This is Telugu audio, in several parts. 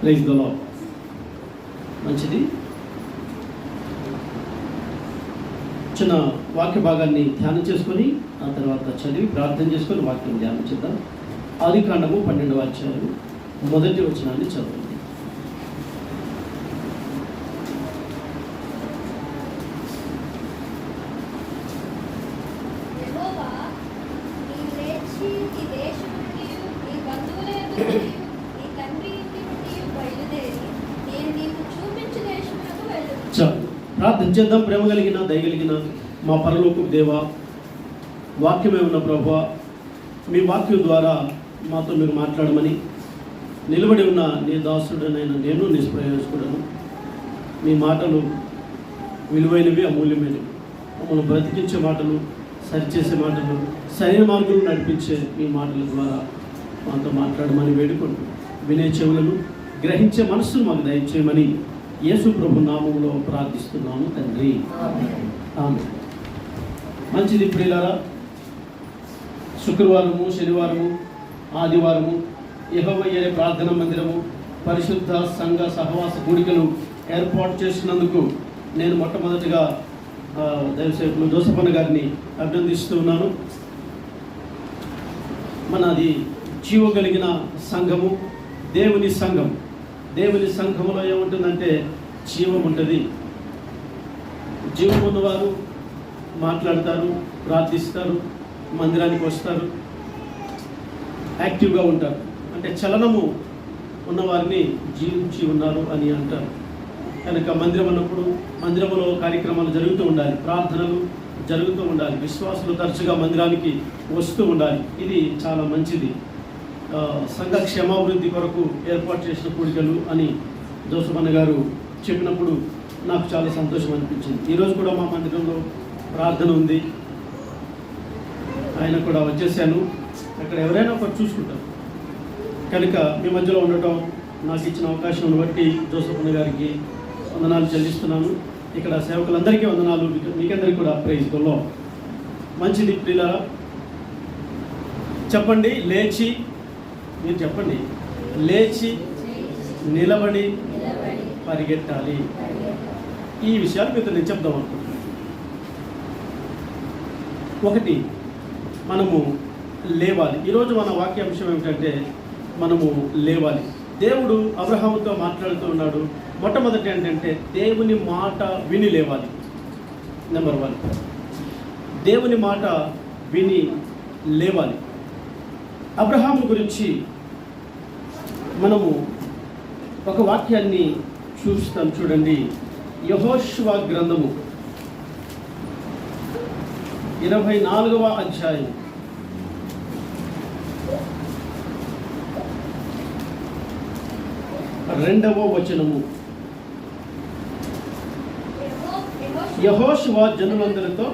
Praise the lord. మంచిది. చిన్న వాక్య భాగాన్ని ధ్యానం చేసుకొని ఆ తర్వాత చదివి ప్రార్థన చేసుకొని వాక్యం ధ్యానం చేద్దాం. ఆదికాండము 12వ అధ్యాయం మొదటి వచనాన్ని చదవండి. ప్రార్థన చేద్దాం. ప్రేమ కలిగిన దయగలిగిన మా పరలోకపు దేవా, వాక్యమే ఉన్న ప్రభువా, మీ వాక్యం ద్వారా మాతో మీరు మాట్లాడమని నిలబడి ఉన్న నీ దాసుడనైనా నేను నిష్ప్రయోజకుడను. మీ మాటలు విలువైనవి, అమూల్యమైనవి. మమ్మల్ని బ్రతికించే మాటలు, సరిచేసే మాటలు, సరైన మార్గంలో నడిపించే మీ మాటల ద్వారా మాతో మాట్లాడమని వేడుకుంటూ వినే చెవులను, గ్రహించే మనస్సును మాకు దయచేయమని యేసు ప్రభు నామములో ప్రార్థిస్తున్నాము తండ్రి, ఆమేన్. మంచిది ప్రియులారా, శుక్రవారము, శనివారము, ఆదివారము యెహోవా ప్రార్థనా మందిరము, పరిశుద్ధ సంఘ సహవాస కూడికలు ఏర్పాటు చేసినందుకు నేను మొట్టమొదటిగా దైవసేవకులు జోసఫన్న గారిని అభినందిస్తూ ఉన్నాను. మనది జీవగలిగిన సంఘము, దేవుని సంఘం. దేవుని సంఘములో ఏముంటుందంటే జీవం ఉంటుంది. జీవం ఉన్నవారు మాట్లాడతారు, ప్రార్థిస్తారు, మందిరానికి వస్తారు, యాక్టివ్గా ఉంటారు. అంటే చలనము ఉన్నవారిని జీవించి ఉన్నారు అని అంటారు. కనుక మందిరం అన్నప్పుడు మందిరంలో కార్యక్రమాలు జరుగుతూ ఉండాలి, ప్రార్థనలు జరుగుతూ ఉండాలి, విశ్వాసులు తరచుగా మందిరానికి వస్తూ ఉండాలి. ఇది చాలా మంచిది. సంఘ క్షేమాభివృద్ధి కొరకు ఏర్పాటు చేసిన కూడికలు అని జోసఫన్న గారు చెప్పినప్పుడు నాకు చాలా సంతోషం అనిపించింది. ఈరోజు కూడా మా మందిరంలో ప్రార్థన ఉంది, ఆయన కూడా వచ్చేసాను. అక్కడ ఎవరైనా ఒకటి చూసుకుంటారు. కనుక మీ మధ్యలో ఉండటం, నాకు ఇచ్చిన అవకాశం బట్టి జోసఫన్న గారికి వందనాలు చెల్లిస్తున్నాను. ఇక్కడ సేవకులందరికీ వందనాలు, మీకందరికీ కూడా ప్రైజ్ ది లార్డ్. మంచిది ప్రియులారా, చెప్పండి లేచి, మీరు చెప్పండి, లేచి నిలబడి పరిగెత్తాలి. ఈ విషయాలు మీతో నేను చెప్దాం అనుకుంటున్నాను. ఒకటి, మనము లేవాలి. ఈరోజు మన వాక్యాంశం ఏమిటంటే మనము లేవాలి. దేవుడు అబ్రహాముతో మాట్లాడుతూ ఉన్నాడు. మొట్టమొదటి ఏంటంటే దేవుని మాట విని లేవాలి. నెంబర్ 1, దేవుని మాట విని లేవాలి. అబ్రహాము గురించి మనము ఒక వాక్యాన్ని చూస్తాం, చూడండి. యెహోషువ గ్రంథము 24వ అధ్యాయం 2వ వచనము. యెహోషువ జనులందరితో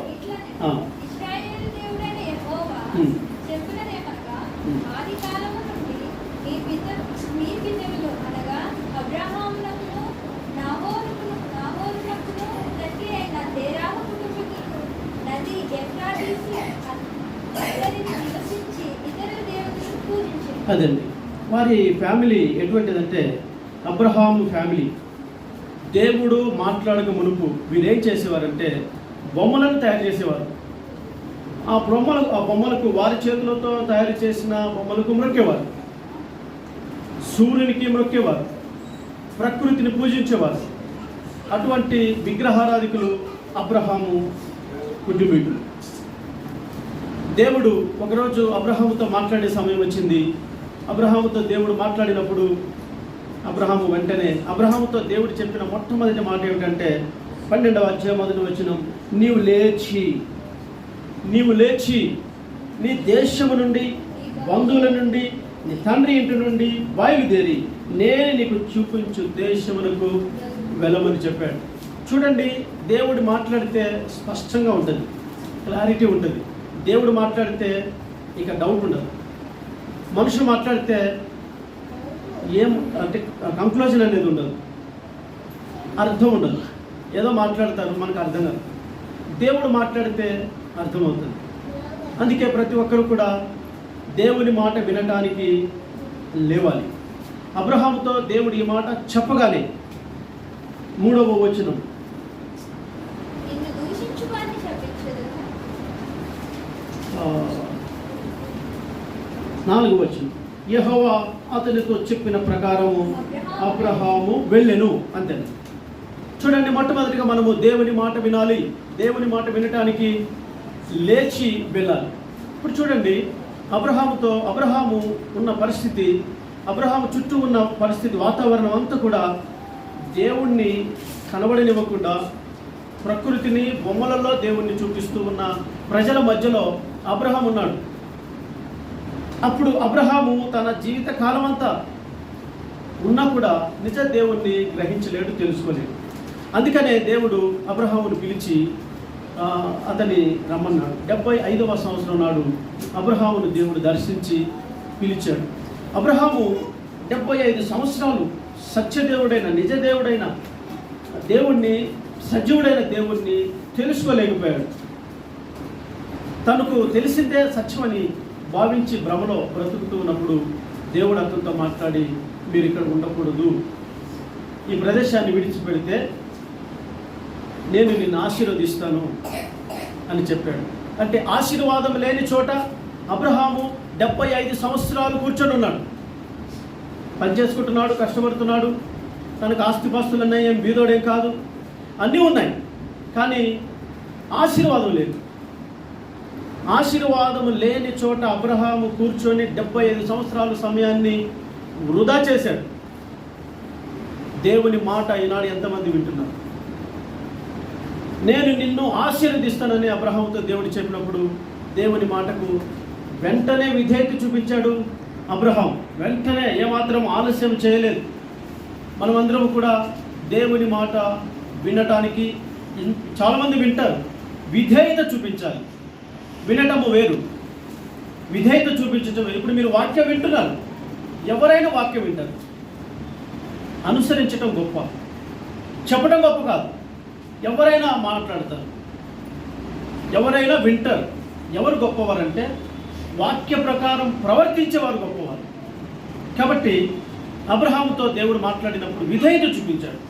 అదండి వారి ఫ్యామిలీ ఎటువంటిదంటే అబ్రహాము ఫ్యామిలీ. దేవుడు మాట్లాడక మునుపు వీరేం చేసేవారంటే బొమ్మలను తయారు చేసేవారు. ఆ బొమ్మలకు వారి చేతులతో తయారు చేసిన బొమ్మలకు మ్రొక్కేవారు, సూర్యునికి మ్రొక్కేవారు, ప్రకృతిని పూజించేవారు. అటువంటి విగ్రహారాధికులు అబ్రహాము కుటుంబీకులు. దేవుడు ఒకరోజు అబ్రహాముతో మాట్లాడే సమయం వచ్చింది. అబ్రహాముతో దేవుడు మాట్లాడినప్పుడు అబ్రహాముతో దేవుడు చెప్పిన మొట్టమొదటి మాట ఏమిటంటే 12వ అధ్యాయం 1వ వచనం, నీవు లేచి నీ దేశము నుండి, బంధువుల నుండి, నీ తండ్రి ఇంటి నుండి బయలుదేరి నేను నీకు చూపించు దేశమునకు వెళ్ళమని చెప్పాడు. చూడండి, దేవుడు మాట్లాడితే స్పష్టంగా ఉంటుంది, క్లారిటీ ఉంటుంది. దేవుడు మాట్లాడితే ఇక డౌట్ ఉండదు. మనుషులు మాట్లాడితే ఏం అంటే కంక్లూజన్ అనేది ఉండదు, అర్థం ఉండదు. ఏదో మాట్లాడతారు, మనకు అర్థం కాదు. దేవుడు మాట్లాడితే అర్థమవుతుంది. అందుకే ప్రతి ఒక్కరు కూడా దేవుని మాట వినడానికి లేవాలి. అబ్రహాముతో దేవుడు ఈ మాట చెప్పగానే 3వ వచనం, నిన్ను దూషించు వారిని శపించెదను. 4వ వచనం, యెహోవా అతనితో చెప్పిన ప్రకారము అబ్రహాము వెళ్ళెను. అంతే. చూడండి, మొట్టమొదటిగా మనము దేవుని మాట వినాలి. దేవుని మాట వినటానికి లేచి వెళ్ళాలి. ఇప్పుడు చూడండి, అబ్రహాము ఉన్న పరిస్థితి, అబ్రహాము చుట్టూ ఉన్న పరిస్థితి, వాతావరణం అంతా కూడా దేవుణ్ణి కనబడనివ్వకుండా ప్రకృతిని, బొమ్మలలో దేవుణ్ణి చూపిస్తూ ఉన్న ప్రజల మధ్యలో అబ్రహాము ఉన్నాడు. అప్పుడు అబ్రహాము తన జీవిత కాలం అంతా ఉన్నా కూడా నిజ దేవుణ్ణి గ్రహించలేడు, తెలుసుకోలేడు. అందుకనే దేవుడు అబ్రహామును పిలిచి అతన్ని రమ్మన్నాడు. 75వ సంవత్సరం నాడు అబ్రహామును దేవుడు దర్శించి పిలిచాడు. అబ్రహాము 75 సంవత్సరాలు సత్యదేవుడైన, నిజదేవుడైన దేవుణ్ణి, సజీవుడైన దేవుణ్ణి తెలుసుకోలేకపోయాడు. తనకు తెలిసిందే సత్యమని భావించి భ్రమలో బ్రతుకుతూ ఉన్నప్పుడు దేవుడు అతనితో మాట్లాడి, మీరు ఇక్కడ ఉండకూడదు, ఈ ప్రదేశాన్ని విడిచిపెడితే నేను నిన్ను ఆశీర్వదిస్తాను అని చెప్పాడు. అంటే ఆశీర్వాదం లేని చోట అబ్రహాము 75 సంవత్సరాలు కూర్చొని ఉన్నాడు. పని చేసుకుంటున్నాడు, కష్టపడుతున్నాడు, తనకు ఆస్తిపాస్తులు ఉన్నాయి, ఏం బీదోడేం కాదు, అన్నీ ఉన్నాయి, కానీ ఆశీర్వాదం లేదు. ఆశీర్వాదము లేని చోట అబ్రహాము కూర్చొని 75 సంవత్సరాల సమయాన్ని వృధా చేశాడు. దేవుని మాట ఈనాడు ఎంతమంది వింటున్నారు? నేను నిన్ను ఆశీర్వదిస్తానని అబ్రహాముతో దేవుడు చెప్పినప్పుడు దేవుని మాటకు వెంటనే విధేయత చూపించాడు అబ్రహాం. వెంటనే ఏమాత్రం ఆలస్యం చేయలేదు. మనమందరం కూడా దేవుని మాట వినటానికి చాలామంది వింటారు, విధేయత చూపించాలి. వినటము వేరు, విధేయత చూపించటం వేరు. ఇప్పుడు మీరు వాక్యం వింటున్నారు, ఎవరైనా వాక్యం వింటారు, అనుసరించటం గొప్ప, చెప్పడం గొప్ప కాదు. ఎవరైనా మాట్లాడతారు, ఎవరైనా వింటారు. ఎవరు గొప్పవారంటే వాక్య ప్రకారం ప్రవర్తించేవారు గొప్పవారు. కాబట్టి అబ్రహాముతో దేవుడు మాట్లాడినప్పుడు విధేయత చూపించాడు.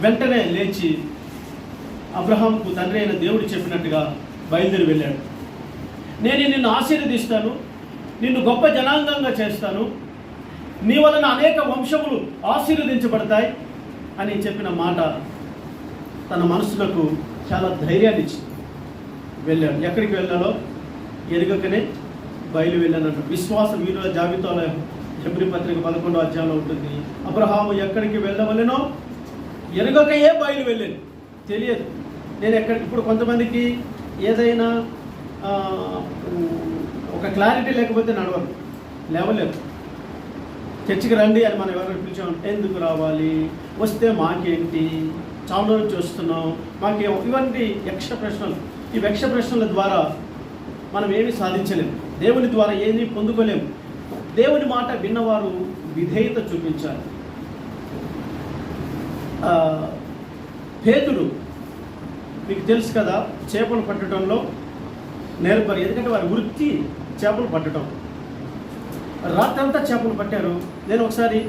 వెంటనే లేచి అబ్రహాముకు తండ్రి అయిన దేవుడు చెప్పినట్టుగా బయలుదేరి వెళ్ళాడు. నేను నిన్ను ఆశీర్వదిస్తాను, నిన్ను గొప్ప జనాంగంగా చేస్తాను, నీ వలన అనేక వంశములు ఆశీర్వదించబడతాయి అని చెప్పిన మాట తన మనసులకు చాలా ధైర్యాన్ని ఇచ్చి వెళ్ళాడు. ఎక్కడికి వెళ్ళాలో ఎరుగకనే బయలు వెళ్ళానంట. విశ్వాస వీరుల జాబితాలో హెబ్రీ పత్రిక 11వ అధ్యాయంలో ఉంటుంది. అబ్రహాము ఎక్కడికి వెళ్ళవలెనో ఎరుగకయే బయలు వెళ్ళాను. తెలియదు నేను ఎక్కడికి. ఇప్పుడు కొంతమందికి ఏదైనా ఒక క్లారిటీ లేకపోతే నడవరు, లేవలేరు. చర్చికి రండి అని మనం ఎవరైనా పిలిచాం, ఎందుకు రావాలి, వస్తే మాకేంటి, చాలా నుంచి వస్తున్నాం, మాకేం, ఇవన్నీ యక్ష ప్రశ్నలు. ఈ యక్ష ప్రశ్నల ద్వారా మనం ఏమీ సాధించలేము, దేవుని ద్వారా ఏమీ పొందుకోలేము. దేవుని మాట విన్నవారు విధేయత చూపించాలి. పేతురు మీకు తెలుసు కదా, చేపలు పట్టడంలో నేర్పరు. ఎందుకంటే వారి వృత్తి చేపలు పట్టడం. రాత్రంతా చేపలు పట్టారు. నేను ఒకసారి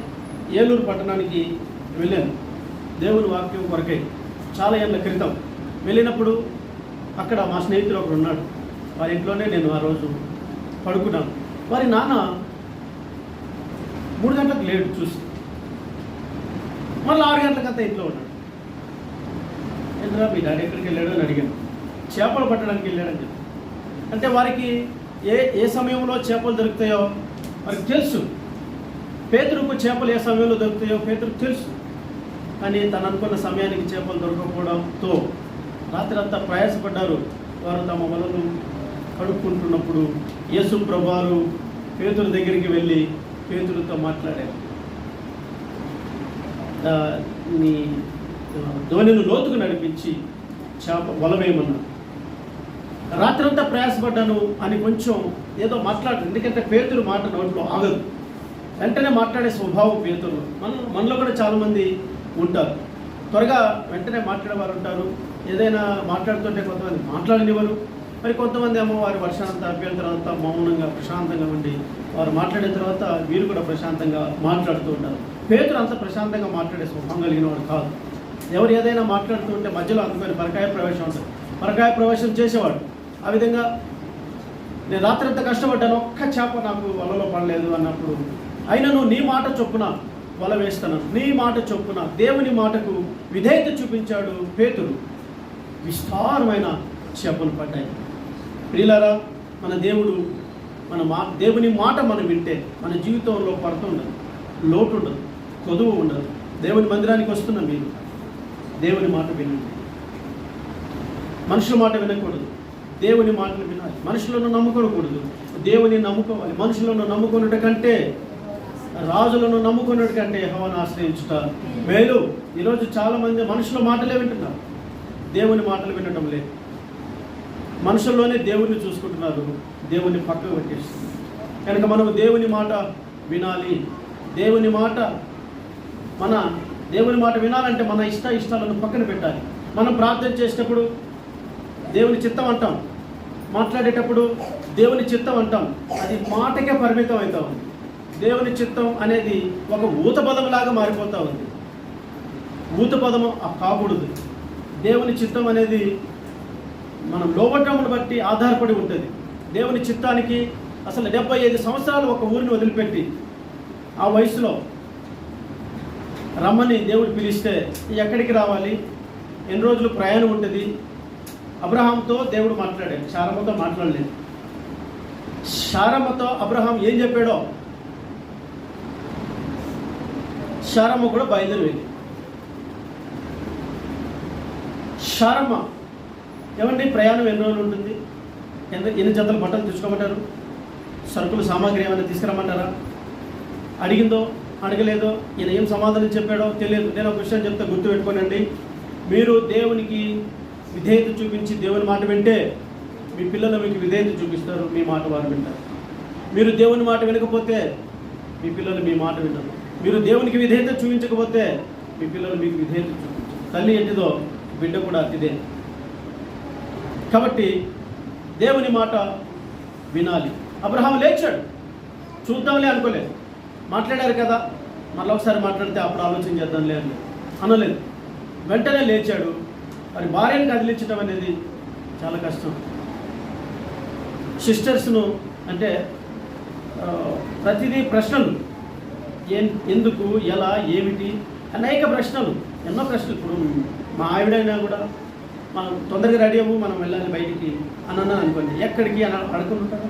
ఏలూరు పట్టణానికి వెళ్ళాను దేవుని వాక్యం కొరకై, చాలా ఏళ్ళ క్రితం. వెళ్ళినప్పుడు అక్కడ మా స్నేహితుడు ఒకడు ఉన్నాడు. వారి ఇంట్లోనే నేను ఆ రోజు పడుకున్నాను. వారి నాన్న 3 గంటలకు లేడు చూసి, మళ్ళీ 6 గంటలకంతా ఇంట్లో ఉన్నాడు. ఏంటరా మీ డాడీ ఎక్కడికి వెళ్ళాడు అని అడిగాను. చేపలు పట్టడానికి వెళ్ళాడని చెప్పి. అంటే వారికి ఏ సమయంలో చేపలు దొరుకుతాయో వారికి తెలుసు. పేతురుకు చేపలు ఏ సమయంలో దొరుకుతాయో పేతురుకు తెలుసు. కానీ తను అనుకున్న సమయానికి చేపలు దొరకకపోవడంతో రాత్రి అంతా ప్రయాసపడ్డారు. వారు తమ వలలు కడుక్కుంటున్నప్పుడు యేసు ప్రభువారు పేతురు దగ్గరికి వెళ్ళి పేతురుతో మాట్లాడారు. నీ ధోనిని లోతుకు నడిపించి వల వేయమన్నారు. రాత్రంతా ప్రయాసపడ్డాను అని కొంచెం ఏదో మాట్లాడు. ఎందుకంటే పేతురు మాట నోట్లో ఆగదు, వెంటనే మాట్లాడే స్వభావం పేతురు. మనలో కూడా చాలామంది ఉంటారు, త్వరగా వెంటనే మాట్లాడేవారు ఉంటారు. ఏదైనా మాట్లాడుతుంటే కొంతమంది మాట్లాడనివ్వరు, మరి కొంతమంది ఏమో వారి వర్షాంతా అభ్యంతరం అంతా మౌనంగా ప్రశాంతంగా ఉండి వారు మాట్లాడిన తర్వాత వీరు కూడా ప్రశాంతంగా మాట్లాడుతూ ఉంటారు. పేతురు అంత ప్రశాంతంగా మాట్లాడే స్వభావం కలిగిన వాడు కాదు. ఎవరు ఏదైనా మాట్లాడుతూ ఉంటే మధ్యలో అందుకని పరకాయ ప్రవేశం ఉంటుంది. పరకాయ ప్రవేశం చేసేవాడు. ఆ విధంగా నేను రాత్రంతా కష్టపడ్డాను, ఒక్క చేప నాకు వలలో పడలేదు అన్నప్పుడు, అయినను నీ మాట చొప్పున వల వేస్తాను, నీ మాట చొప్పున దేవుని మాటకు విధేయత చూపించాడు పేతురు. విస్తారమైన చేపలు పడ్డాయి. ప్రియులారా, మన దేవుడు దేవుని మాట మనం వింటే మన జీవితంలో కొరత ఉండదు, లోటు ఉండదు, కొదువు ఉండదు. దేవుని మందిరానికి వస్తున్న మీరు దేవుని మాట వినండి. మనుషుల మాట వినకూడదు, దేవుని మాటలు వినాలి. మనుషులను నమ్ముకోకూడదు, దేవుని నమ్ముకోవాలి. మనుషులను నమ్ముకున్నట కంటే, రాజులను నమ్ముకున్నట్టు కంటే యెహోవాను ఆశ్రయించుట మేలు. ఈరోజు చాలామంది మనుషుల మాటలే వింటున్నారు, దేవుని మాటలు వినటం లేదు. మనుషుల్లోనే దేవుణ్ణి చూసుకుంటున్నారు, దేవుని పక్కకు పెట్టేస్తున్నారు. కనుక మనము దేవుని మాట వినాలి. దేవుని మాట వినాలంటే మన ఇష్టాలను పక్కన పెట్టాలి. మనం ప్రార్థన చేసేటప్పుడు దేవుని చిత్తం అంటాం, మాట్లాడేటప్పుడు దేవుని చిత్తం అంటాం. అది మాటకే పరిమితం అవుతా ఉంది. దేవుని చిత్తం అనేది ఒక ఊత పదములాగా మారిపోతూ ఉంది. ఊత పదము కాకూడదు. దేవుని చిత్తం అనేది మనం లోబట్టమును బట్టి ఆధారపడి ఉంటుంది. దేవుని చిత్తానికి అసలు 75 సంవత్సరాలు ఒక ఊరిని వదిలిపెట్టి ఆ వయసులో రమ్మని దేవుడు పిలిస్తే ఎక్కడికి రావాలి, ఎన్ని రోజులు ప్రయాణం ఉంటుంది. అబ్రహాంతో దేవుడు మాట్లాడాడు, శారమ్మతో మాట్లాడలేదు. శారమ్మతో అబ్రహాం ఏం చెప్పాడో శారమ్మ కూడా బయలుదేరి శారమ్మ ఏమండి ప్రయాణం ఎన్ని రోజులు ఉంటుంది, ఎన్ని జతలు బట్టలు తెచ్చుకోమంటారు, సరుకులు సామాగ్రి ఏమైనా తీసుకురమ్మంటారా, అడిగిందో అడగలేదో, ఈయన ఏం సమాధానం చెప్పాడో తెలియదు. నేను ఒక విషయం చెప్తే గుర్తుపెట్టుకోనండి, మీరు దేవునికి విధేయత చూపించి దేవుని మాట వింటే మీ పిల్లలు మీకు విధేయత చూపిస్తారు, మీ మాట వారు వింటారు. మీరు దేవుని మాట వినకపోతే మీ పిల్లలు మీ మాట వినరు. మీరు దేవునికి విధేయత చూపించకపోతే మీ పిల్లలు మీకు విధేయత చూపించరు. తల్లి ఎట్టిదో బిడ్డ కూడా అతిదే. కాబట్టి దేవుని మాట వినాలి. అబ్రహాం లేచాడు, చూద్దాంలే అనుకోలేదు. మాట్లాడారు కదా, మళ్ళీ ఒకసారి మాట్లాడితే అప్పుడు ఆలోచన చేద్దాంలే అని అనలేదు. వెంటనే లేచాడు. మరి భార్యను కదిలించడం అనేది చాలా కష్టం. సిస్టర్స్ను అంటే ప్రతిదీ ప్రశ్నలు, ఎందుకు, ఎలా, ఏమిటి, అనేక ప్రశ్నలు, ఎన్నో ప్రశ్నలు. ఇప్పుడు మా ఆవిడైనా కూడా మనం తొందరగా రెడీ అవ్వు, మనం వెళ్ళాలి బయటికి అని అన్నాను అనుకోండి, ఎక్కడికి అని అడుగుని ఉంటారా?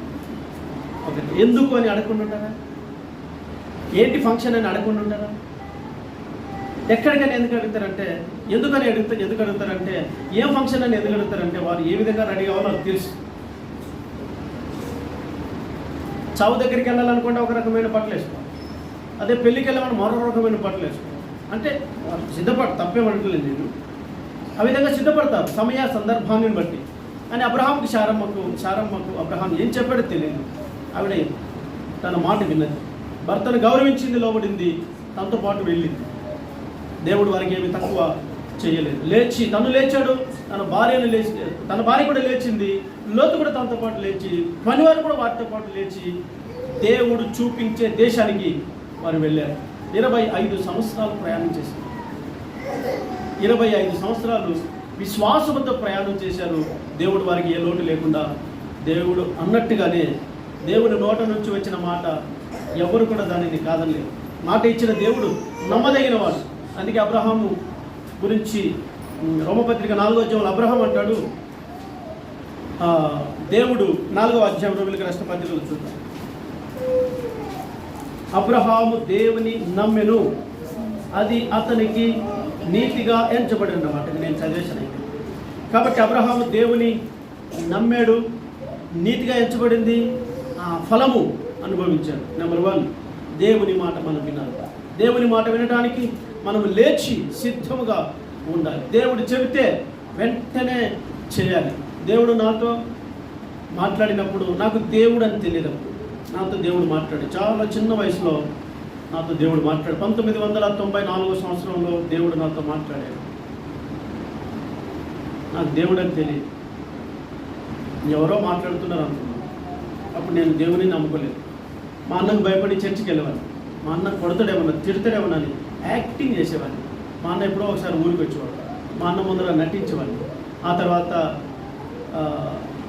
ఒకటి ఎందుకు అని అడుగుని ఉంటారా? ఏంటి ఫంక్షన్ అని అడుగుని ఉంటారా? ఎక్కడికని ఎందుకు అడుగుతారంటే ఎందుకు అడుగుతారంటే ఏం ఫంక్షన్ అని ఎందుకు అడుగుతారంటే వారు ఏ విధంగా రెడీ కావాలో అది తెలుసు. చావు దగ్గరికి వెళ్ళాలనుకుంటే ఒక రకమైన బట్టలు వేసుకోవాలి, అదే పెళ్ళికి వెళ్ళాలని మరో రకమైన బట్టలు వేసుకోవాలి. అంటే తప్పేమంటలేదు నేను, ఆ విధంగా సిద్ధపడతారు సమయ సందర్భాన్ని బట్టి. అని అబ్రహాంకి శారమ్మకు అబ్రహాం ఏం చెప్పాడో తెలియదు. ఆవిడ తన మాట విన్నది, భర్తను గౌరవించింది, లోబడింది, తనతో పాటు వెళ్ళింది. దేవుడు వారికి ఏమి తక్కువ చేయలేదు. తను లేచాడు, తన భార్య కూడా లేచింది, లోతు కూడా తనతో పాటు లేచి, పనివారు కూడా వారితో పాటు లేచి దేవుడు చూపించే దేశానికి వారు వెళ్ళారు. 25 సంవత్సరాలు ప్రయాణం చేశారు. 25 సంవత్సరాలు విశ్వాసంతో ప్రయాణం చేశారు. దేవుడు వారికి ఏ లోటు లేకుండా, దేవుడు అన్నట్టుగానే దేవుని నోట నుంచి వచ్చిన మాట ఎవరు కూడా దానిని కాదనలేదు. మాట ఇచ్చిన దేవుడు నమ్మదగిన వాడు. అందుకే అబ్రహాము గురించి రోమపత్రిక 4వ అధ్యాయంలో అబ్రహాం అంటాడు, దేవుడు 4వ అధ్యాయం రోమిలికి రాసిన పత్రికలు చూద్దాం. అబ్రహాము దేవుని నమ్మెను, అది అతనికి నీతిగా ఎంచబడి అన్నమాట. నేను చదివేశాను. కాబట్టి అబ్రహాము దేవుని నమ్మాడు, నీతిగా ఎంచబడింది, ఫలము అనుభవించాడు. నెంబర్ 1, దేవుని మాట మనం వినాలి. దేవుని మాట వినడానికి మనం లేచి సిద్ధముగా ఉండాలి. దేవుడు చెబితే వెంటనే చేయాలి. దేవుడు నాతో మాట్లాడినప్పుడు నాకు దేవుడు అని తెలియదు. నాతో దేవుడు మాట్లాడి చాలా చిన్న వయసులో నాతో దేవుడు మాట్లాడు. 1994 సంవత్సరంలో దేవుడు నాతో మాట్లాడాడు. నాకు దేవుడు అని తెలియదు, ఎవరో మాట్లాడుతున్నారు అనుకున్నాను. అప్పుడు నేను దేవుని నమ్ముకోలేదు. మా అన్నకు భయపడి చర్చికి వెళ్ళేవాడిని. మా అన్న కొడతాడేమన్నా తిడతాడేమన్నా అని యాక్టింగ్ చేసేవాడిని. మా అన్న ఎప్పుడో ఒకసారి ఊరికి వచ్చేవాడు. మా అన్న ముందర నటించేవాడిని. ఆ తర్వాత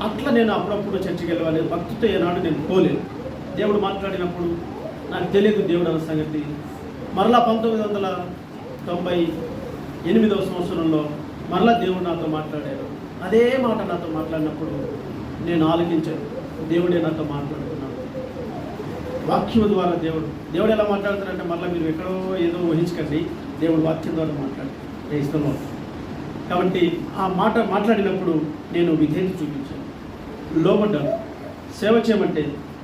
అట్లా నేను అప్పుడప్పుడు చర్చికి వెళ్ళేవాడిని. భక్తితో ఏనాడు నేను పోలేదు. దేవుడు మాట్లాడినప్పుడు నాకు తెలియదు దేవుడు అన్న సంగతి. మరలా 1998వ సంవత్సరంలో మరలా దేవుడు నాతో మాట్లాడాడు. అదే మాట నాతో మాట్లాడినప్పుడు నేను ఆలోచించాను, దేవుడే నాతో మాట్లాడుతున్నాడు. వాక్యం ద్వారా దేవుడు ఎలా మాట్లాడుతారంటే మరలా మీరు ఎక్కడో ఏదో ఊహించకండి, దేవుడు వాక్యం ద్వారా మాట్లాడుతారు ఇష్టంలో. కాబట్టి ఆ మాట మాట్లాడినప్పుడు నేను విధేయత చూపించాను, లోబడ్డాను. సేవ చేయమంటే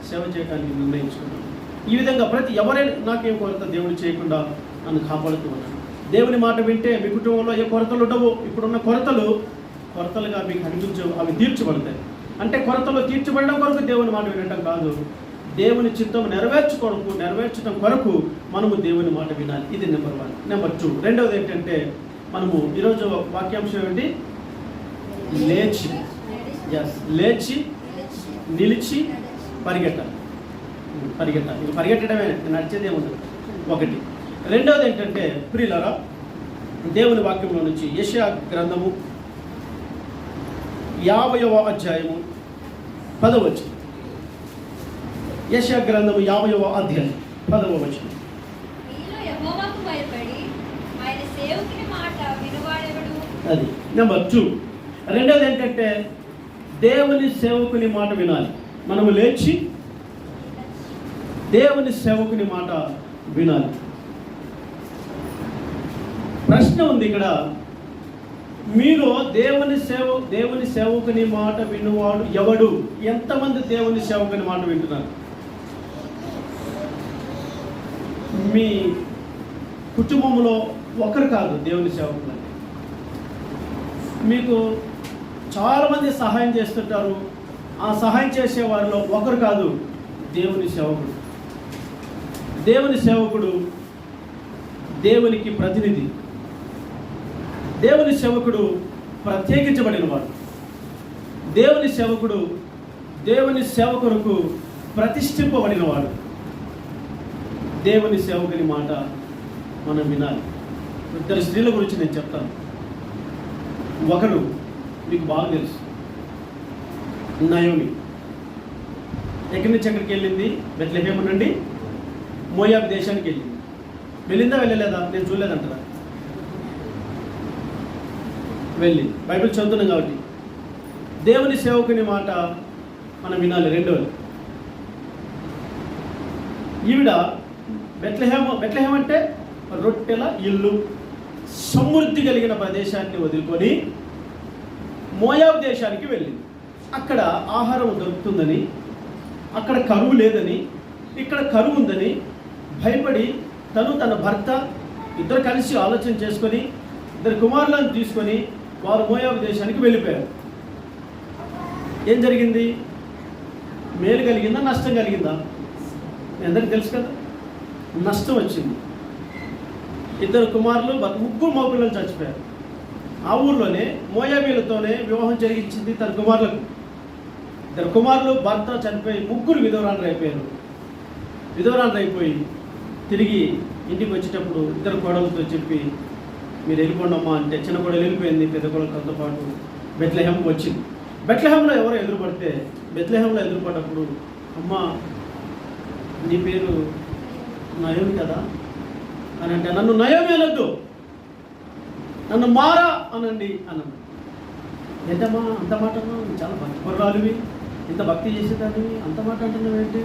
సేవ చేయడానికి నిర్ణయించుకున్నాను. ఈ విధంగా ఎవరైనా నాకేం కొరత దేవుడు చేయకుండా నన్ను కాపాడుతూ ఉన్నాను. దేవుని మాట వింటే మీ కుటుంబంలో ఏ కొరతలు ఉండవు. ఇప్పుడున్న కొరతలుగా మీకు అనిపించవు, అవి తీర్చబడతాయి. అంటే కొరతలు తీర్చబడడం కొరకు దేవుని మాట వినటం కాదు, దేవుని చిత్తం నెరవేర్చడం కొరకు మనము దేవుని మాట వినాలి. ఇది నెంబర్ 1. నెంబర్ 2, రెండవది ఏంటంటే మనము ఈరోజు వాక్యాంశం ఏంటి? లేచి నిలిచి పరిగెట్టాలి. ఇది పరిగెట్టడమే, నడిచేదే ఉండదు. ఒకటి. రెండవది ఏంటంటే ప్రియులారా, దేవుని వాక్యంలో నుంచి యెషయా గ్రంథము 50వ అధ్యాయము 10వ వచనం. యెషయా గ్రంథము 50వ అధ్యాయం 10వ వచనం. అది నెంబర్ 2. రెండవది ఏంటంటే దేవుని సేవకుని మాట వినాలి. మనము లేచి దేవుని సేవకుని మాట వినాలి. ప్రశ్న ఉంది ఇక్కడ, మీరు దేవుని సేవకుని మాట వినువాడు ఎవడు? ఎంతమంది దేవుని సేవకుని మాట వింటున్నారు? మీ కుటుంబంలో ఒకరు కాదు దేవుని సేవకులు. మీకు చాలామంది సహాయం చేస్తుంటారు. ఆ సహాయం చేసే వారిలో ఒకరు కాదు దేవుని సేవకుడు. దేవుని సేవకుడు దేవునికి ప్రతినిధి. దేవుని సేవకుడు ప్రత్యేకించబడిన వాడు. దేవుని సేవకుడు దేవుని సేవకులకు ప్రతిష్ఠింపబడినవాడు. దేవుని సేవకుని మాట మనం వినాలి. 2 స్త్రీల గురించి నేను చెప్తాను. ఒకరు మీకు బాగా తెలుసు, నయోమి. ఎక్కడి నుంచి ఎక్కడికి వెళ్ళింది? బెత్లెహేము నుండి మోయాబు దేశానికి వెళ్ళింది. వెళ్ళిందా వెళ్ళలేదా? నేను చూడలేదంటారా? వెళ్ళి బైబిల్ చదువుతున్నాం కాబట్టి దేవుని సేవకుని మాట మనం వినాలి. రెండోది, ఈవిడ బెత్లెహేం అంటే రొట్టెల ఇల్లు, సమృద్ధి కలిగిన ప్రదేశాన్ని వదులుకొని మోయాబు దేశానికి వెళ్ళింది. అక్కడ ఆహారం దొరుకుతుందని, అక్కడ కరువు లేదని, ఇక్కడ కరువు ఉందని భయపడి తన భర్త ఇద్దరు కలిసి ఆలోచన చేసుకొని 2 కుమారులను తీసుకొని వారు మోయాబు దేశానికి వెళ్ళిపోయారు. ఏం జరిగింది? మేలు కలిగిందా, నష్టం కలిగిందా? అందరికీ తెలుసు కదా. నష్టం వచ్చింది. 2 కుమారులు, 3 మగపిల్లలు చచ్చిపోయారు. ఆ ఊర్లోనే మోయాబీలతోనే వివాహం జరిగించింది తన కుమారులకు. 2 కుమారులు, భర్త చనిపోయి 3 విధవరాలు అయిపోయి తిరిగి ఇంటికి వచ్చేటప్పుడు 2 కోడలతో చెప్పి మీరు వెళ్ళిపోండమ్మా అంటే, చిన్న కోడలు వెళ్ళిపోయింది, పెద్ద కోడలతో పాటు బెత్లెహేంకి వచ్చింది. బెత్లెహేంలో ఎవరో ఎదురుపడ్డప్పుడు, అమ్మా నీ పేరు నయోమి కదా అని అంటే, నన్ను నయోమి అనొద్దు, నన్ను మారా అనండి అన్నాను. ఏంటమ్మా అంత మాటమ్మా, చాలా భక్తిపరురాలివి, ఇంత భక్తి చేసేదానివి, అంత మాట అంటున్నావు ఏంటి?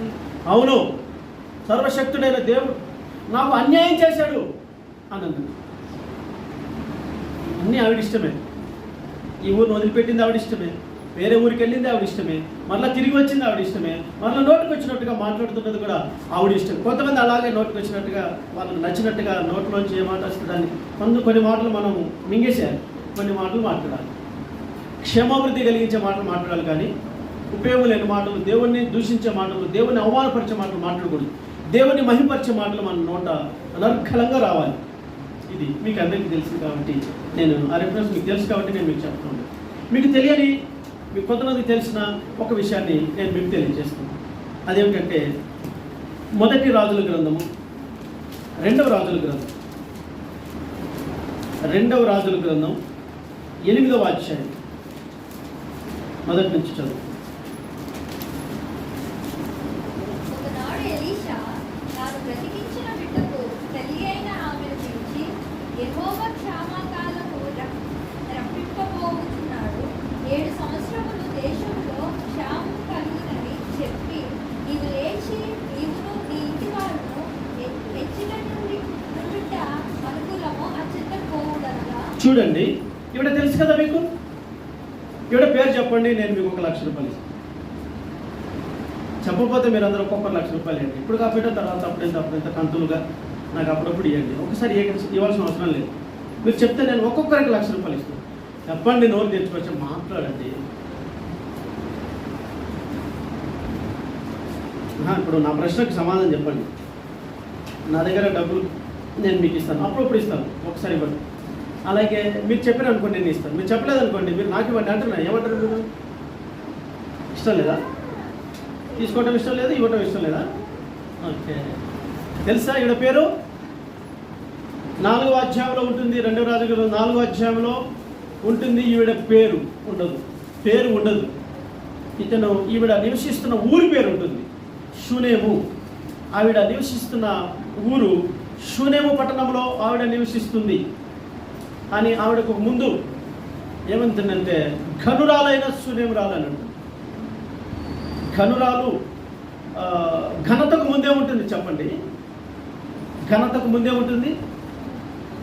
అవును, సర్వశక్తుడైన దేవుడు నాకు అన్యాయం చేశాడు అన్నది. అన్నీ ఆవిడిష్టమే. ఈ ఊరిని వదిలిపెట్టింది ఆవిడిష్టమే, వేరే ఊరికి వెళ్ళింది ఆవిడిష్టమే, మళ్ళీ తిరిగి వచ్చింది ఆవిడిష్టమే, మళ్ళీ నోటికి వచ్చినట్టుగా మాట్లాడుతున్నది కూడా ఆవిడిష్టం. కొంతమంది అలాగే నోటికి వచ్చినట్టుగా, వాళ్ళకి నచ్చినట్టుగా నోట్లోంచి ఏ మాట వస్తే దాన్ని కొన్ని మాటలు మనం మింగేసేయాలి, కొన్ని మాటలు మాట్లాడాలి. క్షమాభివృద్ధి కలిగించే మాటలు మాట్లాడాలి, కానీ ఉపయోగం లేని మాటలు, దేవుణ్ణి దూషించే మాటలు, దేవుణ్ణి అవమానపరిచే మాటలు మాట్లాడకూడదు. దేవుణ్ణి మహిమపరిచే మాటలు మన నోట అనర్ఘలంగా రావాలి. ఇది మీకు అందరికీ తెలుసు కాబట్టి నేను ఆ రెఫరెన్స్ మీకు తెలుసు కాబట్టి నేను మీకు చెప్తున్నాను. మీకు తెలియని, మీకు కొంతమందికి తెలిసిన ఒక విషయాన్ని నేను మీకు తెలియజేస్తున్నాను. అదేమిటంటే మొదటి రాజుల గ్రంథము, రెండవ రాజుల గ్రంథం 8వ అధ్యాయం మొదటి నుంచి చదువు. ఒకనాడు ఎలీషా తాను బ్రతికించిన బిడ్డకు తల్లి అయిన ఆమెను పిలిచి, యెహోవా క్షామకాలము రప్పింపబోతున్నాడు, 7 సంవత్సరములు దేశంలో క్షామం కలుగునని చెప్పి, నీవు లేచి నీవును నీ ఇంటి వారును ఎచ్చిన నుండిట అనుకూలము అచ్చట పోవుదనగా. చూడండి, ఇవిడ తెలుసు కదా మీకు. ఇవిడ పేరు చెప్పండి, నేను మీకు 1 లక్ష రూపాయలు ఇస్తాను. చెప్పకపోతే మీరు అందరూ ఒక్కొక్కరు 1 లక్ష రూపాయలు ఇవ్వండి. ఇప్పుడు కాకపోతే తర్వాత అప్పుడెంత కంతులుగా నాకు అప్పుడప్పుడు ఇవ్వండి. ఒకసారి ఇవ్వాల్సిన అవసరం లేదు. మీరు చెప్తే నేను ఒక్కొక్కరికి 1 లక్ష రూపాయలు ఇస్తాను. చెప్పండి, నోరు తెచ్చుకొచ్చి మాట్లాడండి. ఇప్పుడు నా ప్రశ్నకు సమాధానం చెప్పండి. నా దగ్గర డబ్బులు నేను మీకు ఇస్తాను, అప్పుడప్పుడు ఇస్తాను, ఒకసారి ఇవ్వండి. అలాగే మీరు చెప్పారు అనుకోండి, నేను ఇస్తాను. మీరు చెప్పలేదు అనుకోండి, మీరు నాకు ఇవ్వండి అంటున్నా. ఏమంటారు మీరు? ఇష్టం లేదా? తీసుకోవటం ఇష్టం లేదు, ఇవ్వటం ఇష్టం లేదా? ఓకే, తెలుసా ఈవిడ పేరు? 4వ అధ్యాయంలో ఉంటుంది. 2వ రాజుగారు 4వ అధ్యాయంలో ఉంటుంది. ఈవిడ పేరు ఉండదు. ఈవిడ నివసిస్తున్న ఊరి పేరు ఉంటుంది, షూనేము. ఆవిడ నివసిస్తున్న ఊరు షూనేము పట్టణంలో ఆవిడ నివసిస్తుంది. అని ఆవిడకు ముందు ఏమంటుందంటే ఘనురాలైన షూనేమురాలు. ఘనురాలు ఘనతకు ముందే ఉంటుంది. చెప్పండి, ఘనతకు ముందే ఉంటుంది.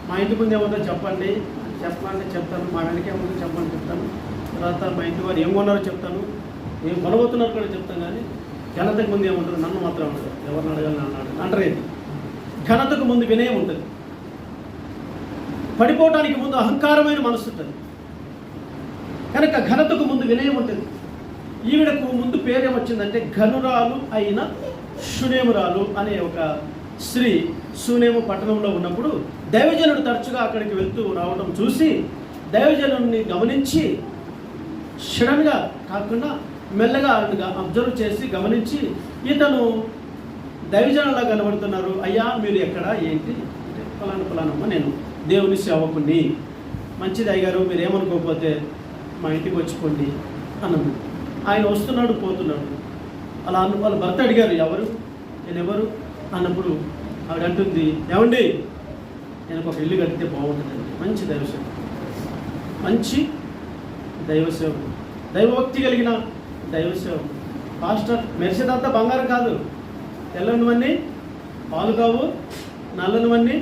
మా ఇంటి ముందే ఉందో చెప్పండి, చెప్తాను. మా వెనకే ఉందో చెప్పండి, చెప్తాను. తర్వాత మా ఇంటి వారు ఏం కొన్నారో చెప్తాను, ఏం కొనబోతున్నారు కూడా చెప్తాను. కానీ ఘనతకు ముందు ఏముంటుంది? నన్ను మాత్రం ఉంటుంది. ఎవరిని అడగాలని అన్నాడు అంటారేది. ఘనతకు ముందు వినయం ఉంటుంది. పడిపోవటానికి ముందు అహంకారమైన మనసు ఉంటుంది. కనుక ఘనతకు ముందు వినయం ఉంటుంది. ఈవిడకు ముందు పేరేమొచ్చిందంటే ఘనురాలు అయిన షూనేమురాలు అనే ఒక స్త్రీ షూనేము పట్టణంలో ఉన్నప్పుడు దైవజనుడు తరచుగా అక్కడికి వెళ్తూ రావడం చూసి దైవజనుడిని గమనించి సడన్గా కాకుండా మెల్లగా అబ్జర్వ్ చేసి గమనించి, ఇతను దైవజనులా కనబడుతున్నారు, అయ్యా మీరు ఎక్కడ ఏంటి అంటే, ఫలానమ్మ నేను దేవుని సేవకుని. మంచిది అయ్యగారు, మీరు ఏమనుకోకపోతే మా ఇంటికి వచ్చిపోండి అన్నది. ఆయన వస్తున్నాడు పోతున్నాడు. అలా వాళ్ళ భర్త అడిగారు, నేను ఎవరు అన్నప్పుడు ఆవిడ అంటుంది, ఏమండి నేను ఒక ఇల్లు కట్టితే బాగుంటుందండి. మంచి దైవసేవకుడు, దైవభక్తి కలిగిన దైవసేవకుడు. పాస్టర్ మెరిసేదంతా బంగారం కాదు, తెల్లనివన్నీ పాలు కావు, నల్లనివన్నీ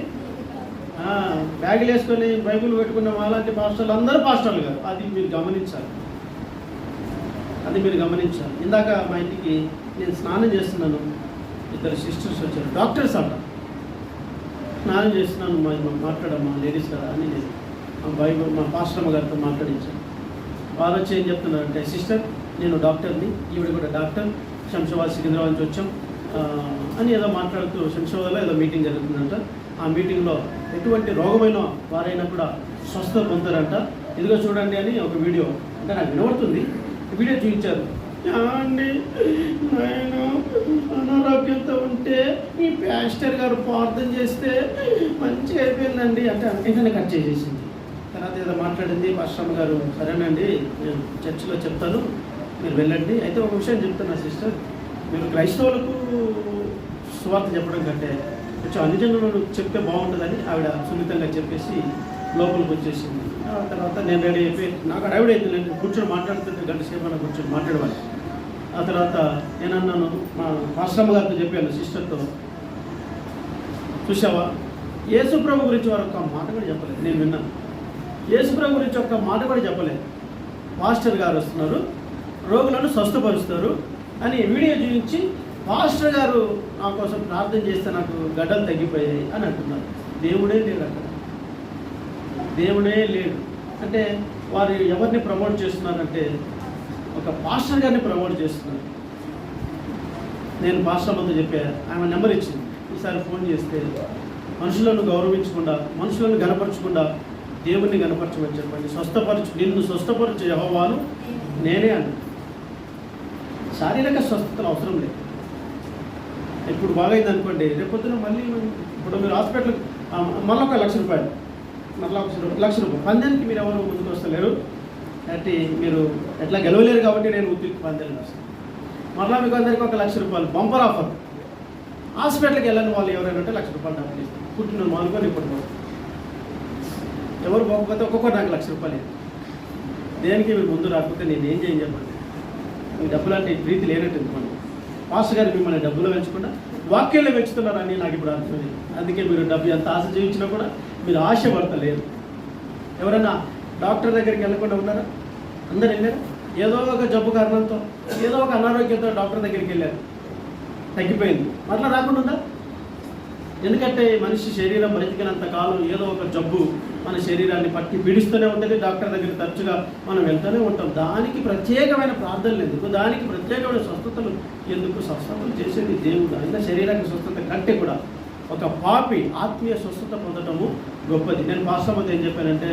బ్యాగులు వేసుకొని బైబుల్ పెట్టుకున్న వాళ్ళంటి పాస్టర్లు అందరూ పాస్టర్లు కాదు. అది మీరు గమనించాలి. ఇందాక మా ఇంటికి నేను స్నానం చేస్తున్నాను, 2 సిస్టర్స్ వచ్చారు, డాక్టర్స్ అంట. స్నానం చేస్తున్నాను, మాట్లాడమ్మా లేడీస్ కదా అని నేను మా పాస్టర్మ్మ గారితో మాట్లాడించాను. వాళ్ళు వచ్చి ఏం చెప్తున్నారంటే, సిస్టర్ నేను డాక్టర్ని, ఈవిడ కూడా డాక్టర్, శంషాబాద్ సికింద్రాబాద్ నుంచి వచ్చాం అని ఏదో మాట్లాడుతూ శంషాబాద్లో ఏదో మీటింగ్ జరుగుతుందంట. ఆ మీటింగ్లో ఎటువంటి రోగమైన వారైనా కూడా స్వస్థత పొందుతారంట. ఇదిగో చూడండి అని ఒక వీడియో అంటే నాకు వినబడుతుంది, వీడియో చూపించారు. అండి నేను అనారోగ్యంతో ఉంటే మీ పాస్టర్ గారు ప్రార్థన చేస్తే మంచిగా అయిపోయిందండి అంటే వెంటనే కట్ చేసేసింది. తర్వాత ఏదో మాట్లాడింది. పాస్టర్ గారు సరేనండి నేను చర్చిలో చెప్తాను, మీరు వెళ్ళండి. అయితే ఒక విషయం చెప్తున్నా సిస్టర్, మీరు క్రైస్తవులకు సువార్త చెప్పడం కంటే కొంచెం అన్ని జనులు చెప్తే బాగుంటుందని ఆవిడ సున్నితంగా చెప్పేసి లోపలికి వచ్చేసింది. తర్వాత నేను రెడీ అయిపోయి నాకు అడవిడైంది, నేను కూర్చొని మాట్లాడుతుంటే 1 గంట సేపు అలా కూర్చొని మాట్లాడవాలి. ఆ తర్వాత నేనన్నాను, మా పాస్టమ్మ గారితో చెప్పాను, సిస్టర్తో, చూసావా యేసుప్రభు గురించి వారు ఒక్క మాట కూడా చెప్పలేదు. నేను విన్నాను, యేసుప్రభు గురించి ఒక్క మాట కూడా చెప్పలేదు. పాస్టర్ గారు వస్తున్నారు, రోగులను స్వస్థపరుస్తారు అని వీడియో చూపించి పాస్టర్ గారు నా కోసం ప్రార్థన చేస్తే నాకు గడ్డలు తగ్గిపోయాయి అని అంటున్నారు. దేవుడే లేడు అక్కడ, దేవుడే లేడు. అంటే వారు ఎవరిని ప్రమోట్ చేస్తున్నారంటే ఒక పాస్టర్ గారిని ప్రమోట్ చేస్తున్నారు. నేను పాస్టర్ అమ్మతో చెప్పాను, ఆమె నెంబర్ ఇచ్చింది, ఈసారి ఫోన్ చేస్తే మనుషులను గౌరవించకుండా, మనుషులను గనపరచకుండా దేవుణ్ణి గనపరచమని చెప్పండి. నిన్ను స్వస్థపరచు యెహోవాను నేనే అన్న. శారీరక స్వస్థతలు అవసరం లేదు. ఇప్పుడు బాగైంది అనుకోండి, రేపు పొద్దున మళ్ళీ ఇప్పుడు మీరు హాస్పిటల్ మళ్ళీ ఒక ₹1,00,000, మళ్ళీ ₹1,00,000. పందానికి మీరు ఎవరు ముందుకు వస్తలేరు, అంటే మీరు ఎట్లా గెలవలేరు కాబట్టి నేను ఉద్యోగ పందాలకు వస్తాను. మళ్ళీ మీకు అందరికీ ₹1,00,000 బంపర్ ఆఫర్. హాస్పిటల్కి వెళ్ళని వాళ్ళు ఎవరైనా ఉంటే ₹1,00,000 డబ్బులు ఇస్తారు. పుట్టిన మానుకొని ఇప్పుడు ఎవరు పోకపోతే ఒక్కొక్కటి నాకు ₹1,00,000. దేనికి మీరు ముందు రాకపోతే నేను ఏం చేయని చెప్పండి. మీ డబ్బులు అంటే ప్రీతి లేనట్టు ఎందుకోండి. పాస్టర్ గారు మిమ్మల్ని డబ్బులు పెంచకుండా వాక్యాల్లో పెంచుతున్నారని నాకు ఇప్పుడు అర్థమైంది. అందుకే మీరు డబ్బు ఎంత ఆశ జీవించినా కూడా మీరు ఆశపడతలేరు. ఎవరైనా డాక్టర్ దగ్గరికి వెళ్ళకుండా ఉన్నారా? అందరు వెళ్ళారు. ఏదో ఒక జబ్బు కారణంతో, ఏదో ఒక అనారోగ్యంతో డాక్టర్ దగ్గరికి వెళ్ళారు, తగ్గిపోయింది. మరలా రాకుండా ఉందా? ఎందుకంటే మనిషి శరీరం బ్రతికినంత కాలం ఏదో ఒక జబ్బు మన శరీరాన్ని పట్టి పీడిస్తూనే ఉంటుంది. డాక్టర్ దగ్గర తరచుగా మనం వెళ్తూనే ఉంటాం. దానికి ప్రత్యేకమైన ప్రార్థనలు ఎందుకు? దానికి ప్రత్యేకమైన స్వస్థతలు ఎందుకు? స్వస్థతలు చేసేది దేవుడు. అయినా శరీరానికి స్వస్థత కంటే కూడా ఒక పాపి ఆత్మీయ స్వస్థత పొందటము గొప్పది. నేను పాస్టర్ ఏం చెప్పానంటే,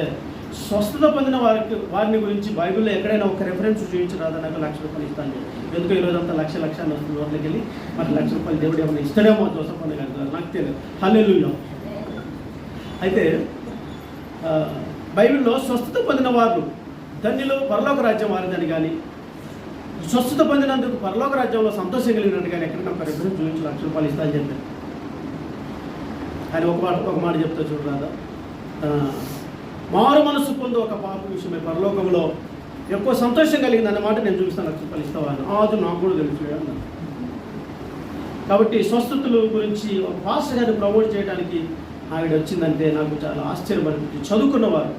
స్వస్థత పొందిన వారిని గురించి బైబిల్లో ఎక్కడైనా ఒక రెఫరెన్స్ చూపించరాదా? నాకు ₹1,00,000 ఇస్తాను. ఎందుకు ఈరోజంతా లక్ష అని వస్తుంది నోట్లకి వెళ్ళి, మరి ₹1,00,000 దేవుడు ఏమైనా ఇస్తాడేమో జోసఫ్ అన్న గారు, నాకు తెలియదు. హల్లెలూయా. అయితే బైబిల్లో స్వస్థత పొందిన వారు ధన్యులు, పరలోక రాజ్యం వారిదని కానీ, స్వస్థత పొందినందుకు పరలోక రాజ్యంలో సంతోషం కలిగినట్టు కానీ ఎక్కడైనా ఒక రెఫరెన్స్ చూపించి ₹1,00,000 ఇస్తా అని చెప్పాను. ఆయన ఒక మాట చెప్తా చూడరాదా? మారు మనసు పొందు ఒక పాప విషయమే పరలోకంలో ఎక్కువ సంతోషం కలిగింది అన్నమాట నేను చూపిస్తాను. ₹1,00,000 ఇస్తావాను. అది నాకు కూడా తెలుసు అన్నాను. కాబట్టి స్వస్థతల గురించి ఒక పాస్టర్ గారిని ప్రమోట్ చేయడానికి ఆవిడ వచ్చిందంటే నాకు చాలా ఆశ్చర్యపడిపోయింది. చదువుకున్నవారు,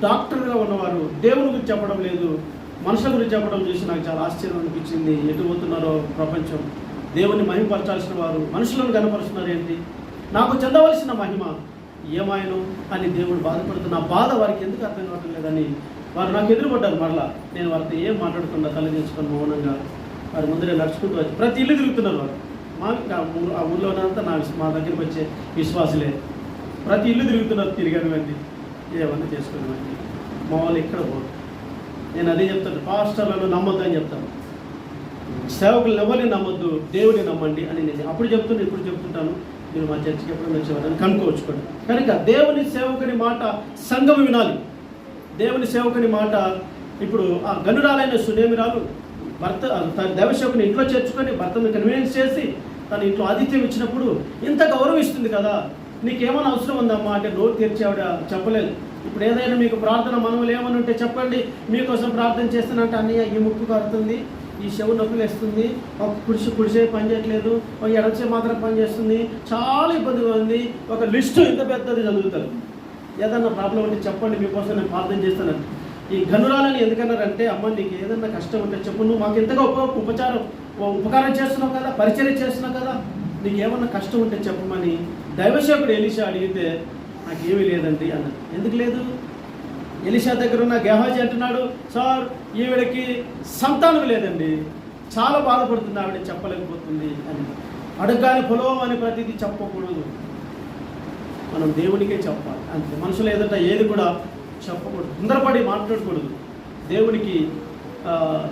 డాక్టర్గా ఉన్నవారు దేవుని గురించి చెప్పడం లేదు, మనుషుల గురించి చెప్పడం చూసి నాకు చాలా ఆశ్చర్యం అనిపించింది. ఎటు పోతున్నారో ప్రపంచం. దేవుని మహిమపరచాల్సిన వారు మనుషులను కనపరుస్తున్నారు ఏంటి? నాకు చెందవలసిన మహిమ ఏమాయను అని దేవుడు బాధపడుతున్న బాధ వారికి ఎందుకు అర్థం కావటం లేదని వారు నాకు ఎదురుపడ్డారు. మరలా నేను వారితో ఏం మాట్లాడకుండా తలదించుకొని మౌనంగా వారి ముందరే నడుచుకుంటూ వచ్చి ప్రతి ఇల్లు తిరుగుతున్నారు. వారు ఆ ఊళ్ళోనంతా మా దగ్గరికి వచ్చే విశ్వాసులే. ప్రతి ఇల్లు తిరుగుతున్నారు. తిరిగనివ్వండి, ఏమన్నా చేసుకునివ్వండి, మా వాళ్ళు ఎక్కడ పోరు. నేను అదే చెప్తాను, పాస్టర్లను నమ్మొద్దు అని చెప్తాను. సేవకులను ఎవరిని నమ్మొద్దు, దేవుడిని నమ్మండి అని నేను అప్పుడు చెప్తున్నాను, ఇప్పుడు చెప్తుంటాను. మీరు మా చర్చికి ఎప్పుడు వచ్చేవారని కనుక్కోవచ్చుకోండి. కనుక దేవుని సేవకుని మాట సంఘం వినాలి. దేవుని సేవకుని మాట ఇప్పుడు ఆ గనురాలైన సునేమిరాలు భర్త తన దైవసేవకుని ఇంట్లో చేర్చుకొని భర్తను కన్వీనియన్స్ చేసి తన ఇంట్లో ఆతిథ్యం ఇచ్చినప్పుడు ఇంత గౌరవిస్తుంది కదా. నీకేమైనా అవసరం ఉందమ్మా అంటే నోరు తెరిచి ఆవిడ చెప్పలేదు. ఇప్పుడు ఏదైనా మీకు ప్రార్థన మనవులు ఏమని ఉంటే చెప్పండి, మీకోసం ప్రార్థన చేస్తానంటే అన్నయ్య ఈ ముక్కు కడుతుంది, ఈ చెవు నొప్పులు వేస్తుంది, ఒక కుడిసే పని చేయట్లేదు, ఒక ఎడచే మాత్రం పని చేస్తుంది, చాలా ఇబ్బందిగా ఉంది, ఒక లిస్టు ఇంత పెద్దది చదువుతారు. ఏదన్నా ప్రాబ్లం ఉంటే చెప్పండి, మీకోసం నేను ప్రార్థన చేస్తానంటే. ఈ గనురాలని ఎందుకన్నారంటే, అమ్మ నీకు ఏదన్నా కష్టం ఉంటే చెప్పు, నువ్వు మాకు ఎంతగా ఉపకారం చేస్తున్నావు కదా, పరిచర్య చేస్తున్నావు కదా, నీకు ఏమన్నా కష్టం ఉంటే చెప్పమని దైవసేవకుడు ఎలీషా అడిగితే నాకేమీ లేదండి అన్నది. ఎందుకు లేదు? ఎలీషా దగ్గర ఉన్న గెహాజీ అంటున్నాడు, సార్ ఈవిడకి సంతానం లేదండి, చాలా బాధపడుతుంది, ఆవిడ చెప్పలేకపోతుంది అని. అడగగానే పొలం అని ప్రతిదీ చెప్పకూడదు, మనం దేవునికే చెప్పాలి అంతే. మనుషులు ఏదంటే ఏది కూడా చెప్పకూడదు, తొందరపడి మాట్లాడకూడదు, దేవునికి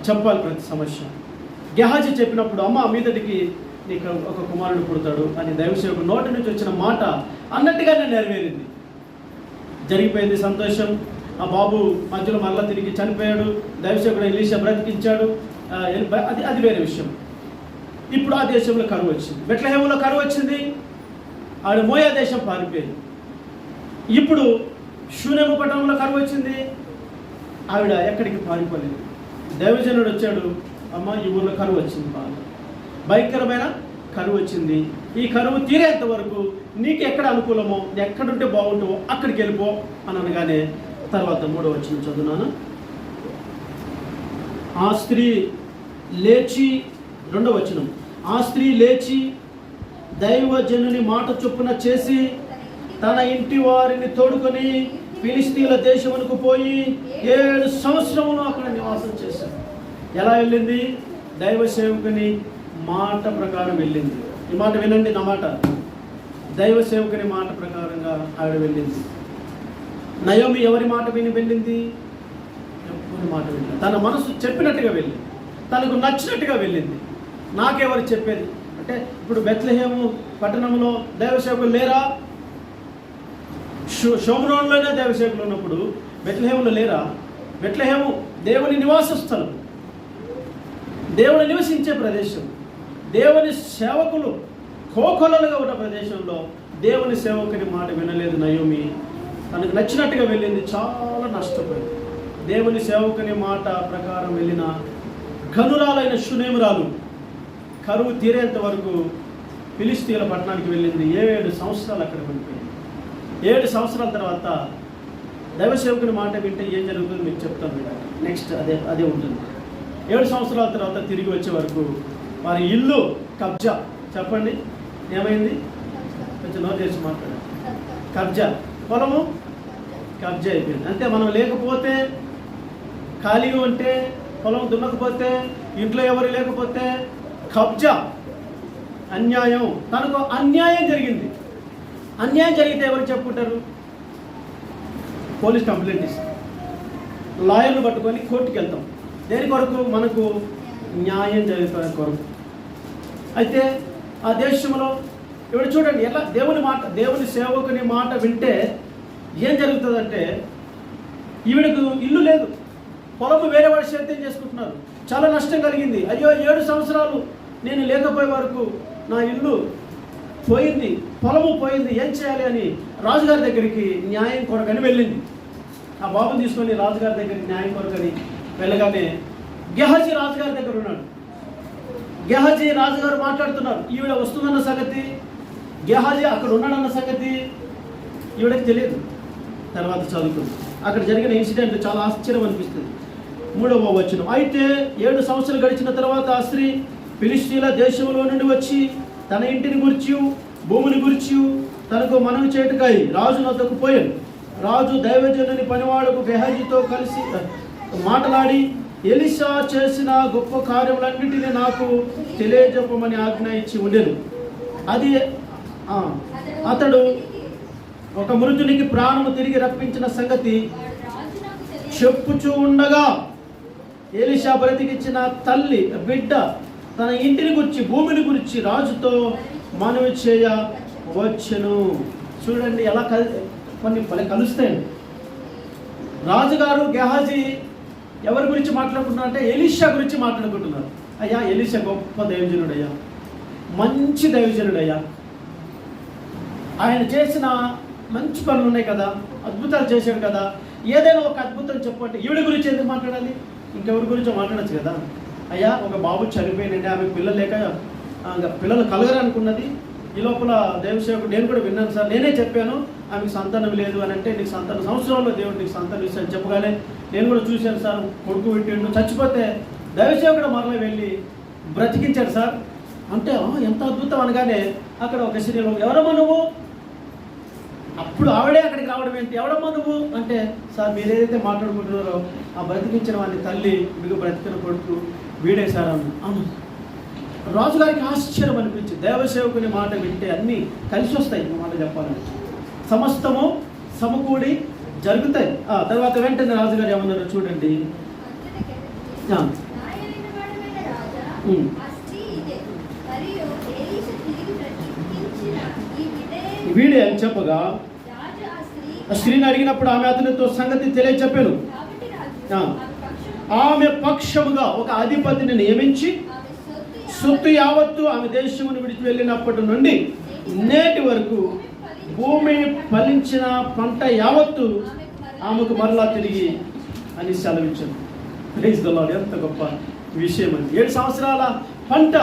చెప్పాలి ప్రతి సమస్య. గెహాజీ చెప్పినప్పుడు అమ్మ మీదటికి నీకు ఒక కుమారుడు పుడతాడు అని దైవసేవకుడు నోటి నుంచి వచ్చిన మాట అన్నట్టుగానే నెరవేరింది. జరిగిపోయింది, సంతోషం. ఆ బాబు మధ్యలో మరలా తిరిగి చనిపోయాడు, దైవసేవకుడు ఎలీషా బ్రతికించాడు, అది వేరే విషయం. ఇప్పుడు ఆ దేశంలో కరువు వచ్చింది, బెత్లెహేములో కరువు వచ్చింది, ఆవిడ మోయా దేశం పారిపోయింది. ఇప్పుడు షూనేము పట్టణంలో కరువు వచ్చింది, ఆవిడ ఎక్కడికి పారిపోలేదు. దైవజనుడు వచ్చాడు, అమ్మ ఈ ఊళ్ళో కరువు వచ్చింది, బాగా భయంకరమైన కరువు వచ్చింది, ఈ కరువు తీరేంత వరకు నీకు ఎక్కడ అనుకూలమో, ఎక్కడుంటే బాగుంటావో అక్కడికి వెళ్ళిపో అని అనగానే తర్వాత 3వ వచనం చదువునాను. ఆ స్త్రీ లేచి, 2వ వచనం, ఆ స్త్రీ లేచి దైవజనుని మాట చొప్పున చేసి తన ఇంటి వారిని తోడుకొని ఫిలిస్తీన్ల దేశమునకు పోయి 7 సంవత్సరములు అక్కడ నివాసం చేశారు. ఎలా వెళ్ళింది? దైవ సేవకుని మాట ప్రకారం వెళ్ళింది. ఈ మాట వినండి, నా మాట. దైవ సేవకుని మాట ప్రకారంగా ఆవిడ వెళ్ళింది. నయోమి ఎవరి మాట విని వెళ్ళింది? ఎవరి మాట వెళ్ళింది? తన మనసు చెప్పినట్టుగా వెళ్ళింది, తనకు నచ్చినట్టుగా వెళ్ళింది. నాకెవరు చెప్పేది? అంటే ఇప్పుడు బెత్లెహేము పట్టణంలో దైవ సేవకులు లేరా? షోమ్రోన్లోనే దైవ సేవకులు ఉన్నప్పుడు బెత్లెహేములో లేరా? బెత్లెహేము దేవుని నివాస స్థలం, దేవుడు నివసించే ప్రదేశం, దేవుని సేవకులు కోకొలలుగా ఉన్న ప్రదేశంలో దేవుని సేవకుని మాట వినలేదు నయోమి. తనకు నచ్చినట్టుగా వెళ్ళింది, చాలా నష్టపోయింది. దేవుని సేవకుని మాట ప్రకారం వెళ్ళిన ఘనురాలైన షునేమురాలు కరువు తీరేంత వరకు ఫిలిస్తీన్ల పట్టణానికి వెళ్ళింది. 7 సంవత్సరాలు అక్కడ ఉండిపోయింది. 7 సంవత్సరాల తర్వాత దైవ సేవకుని మాట వింటే ఏం జరుగుతుందో మీకు చెప్తాను. నెక్స్ట్ అదే ఉంటుంది. 7 సంవత్సరాల తర్వాత తిరిగి వచ్చే వరకు వారి ఇల్లు కబ్జా. చెప్పండి ఏమైంది? కొంచెం నోట్ చేసి మాట్లాడారు. కబ్జా, పొలము కబ్జా అయిపోయింది. అంతే, మనం లేకపోతే, ఖాళీగా ఉంటే, పొలం దున్నకపోతే, ఇంట్లో ఎవరు లేకపోతే కబ్జా, అన్యాయం. తనకు అన్యాయం జరిగింది. అన్యాయం జరిగితే ఎవరు చెప్పుకుంటారు? పోలీస్ కంప్లైంట్ ఇస్తాం, లాయర్లు పట్టుకొని కోర్టుకి వెళ్తాం. దేని కొరకు? మనకు న్యాయం జరుగుతున్న కొరకు. అయితే ఆ దేశంలో ఇప్పుడు చూడండి ఎలా దేవుని సేవకుని మాట వింటే ఏం జరుగుతుందంటే, ఈవిడకు ఇల్లు లేదు, పొలము వేరే వాడు సేద్యం చేసుకుంటున్నారు, చాలా నష్టం కలిగింది. అయ్యో 7 సంవత్సరాలు నేను లేకపోయే వరకు నా ఇల్లు పోయింది, పొలము పోయింది, ఏం చేయాలి అని రాజుగారి దగ్గరికి న్యాయం కొరకని వెళ్ళింది. ఆ బాబుని తీసుకొని రాజుగారి దగ్గరికి న్యాయం కొరకని వెళ్ళగానే గెహజీ రాజుగారి దగ్గర ఉన్నాడు. గెహజీ రాజుగారు మాట్లాడుతున్నారు. ఈవిడ వస్తుందన్న సంగతి, గెహజీ అక్కడ ఉన్నాడన్న సంగతి ఈవిడకి తెలియదు. తర్వాత చదువుకుంది. అక్కడ జరిగిన ఇన్సిడెంట్ చాలా ఆశ్చర్యం అనిపిస్తుంది. 3వ వచనం. అయితే 7 సంవత్సరాలు గడిచిన తర్వాత ఆ స్త్రీ ఫిలిష్తీయుల దేశంలో నుండి వచ్చి తన ఇంటిని గురించి, భూమిని గురించి తనకు మనవి చేటుకై రాజు వద్దకు పోయాడు. రాజు దైవజనుని పనివాడుకు గెహజీతో కలిసి మాట్లాడి, ఎలీషా చేసిన గొప్ప కార్యములన్నిటినీ నాకు తెలియజెప్పమని ఆజ్ఞ ఇచ్చి ఉండెను. అది అతడు ఒక మృతునికి ప్రాణము తిరిగి రప్పించిన సంగతి చెప్పుచూ ఉండగా, ఎలీషా బ్రతికిచ్చిన తల్లి బిడ్డ తన ఇంటిని గురించి, భూమిని గురించి రాజుతో మనవి చేయ వచ్చెను. చూడండి ఎలా కొన్ని కలుస్తాయండి. రాజుగారు గెహజీ ఎవరి గురించి మాట్లాడుకుంటున్నారు అంటే ఎలీషా గురించి మాట్లాడుకుంటున్నారు. అయ్యా ఎలీషా గొప్ప దైవజనుడయ్యా, మంచి దైవజనుడయ్యా, ఆయన చేసిన మంచి పనులు ఉన్నాయి కదా, అద్భుతాలు చేశాడు కదా, ఏదైనా ఒక అద్భుతం చెప్పండి. ఈవిడ గురించి ఎందుకు మాట్లాడాలి? ఇంకెవరి గురించో మాట్లాడచ్చు కదా. అయ్యా ఒక బాబు చనిపోయినండి, ఆమె పిల్లలు లేక పిల్లలు కలగరనుకున్నది. ఈ లోపల దేవసేవకుడు నేను కూడా విన్నాను సార్, నేనే చెప్పాను ఆమెకు సంతానం లేదు అని అంటే, నీకు సంతానం సంవత్సరంలో దేవుడు నీకు సంతానం ఇస్తాను చెప్పగానే నేను కూడా చూశాను సార్, కొడుకు పెట్టిండు, చచ్చిపోతే దైవసేవకుడు మరలా వెళ్ళి బ్రతికించాడు సార్ అంటే ఎంత అద్భుతం అనగానే అక్కడ ఒక స్త్రీలో, ఎవరమ్మా నువ్వు? అప్పుడు ఆవిడే అక్కడికి రావడం ఏంటి, ఎవడమ్మా నువ్వు అంటే, సార్ మీరు ఏదైతే మాట్లాడుకుంటున్నారో ఆ బ్రతికించిన వాడిని తల్లి మీకు బ్రతికిన కొడుకు వీడే సార్ అన్న. అవును. రాజుగారికి ఆశ్చర్యం అనిపించింది. దేవసేవకుని మాట వింటే అన్నీ కలిసి వస్తాయి. మాట చెప్పాలంటే సమస్తము సమకూడి జరుగుతాయి. తర్వాత వెంటనే రాజుగారు ఏమన్నారో చూడండి. వీడే అని చెప్పగా ఆ స్త్రీని అడిగినప్పుడు ఆమె అతనితో సంగతి తెలియచెప్పాను. ఆమె పక్షముగా ఒక అధిపతిని నియమించి సొత్తు యావత్తు ఆమె దేశమును విడిచి వెళ్ళినప్పటి నుండి నేటి వరకు భూమి ఫలించిన పంట యావత్తు ఆమెకు మరలా తిరిగి అని సెలవించాను. Praise the lord. ఎంత గొప్ప విషయం అండి. 7 సంవత్సరాల పంట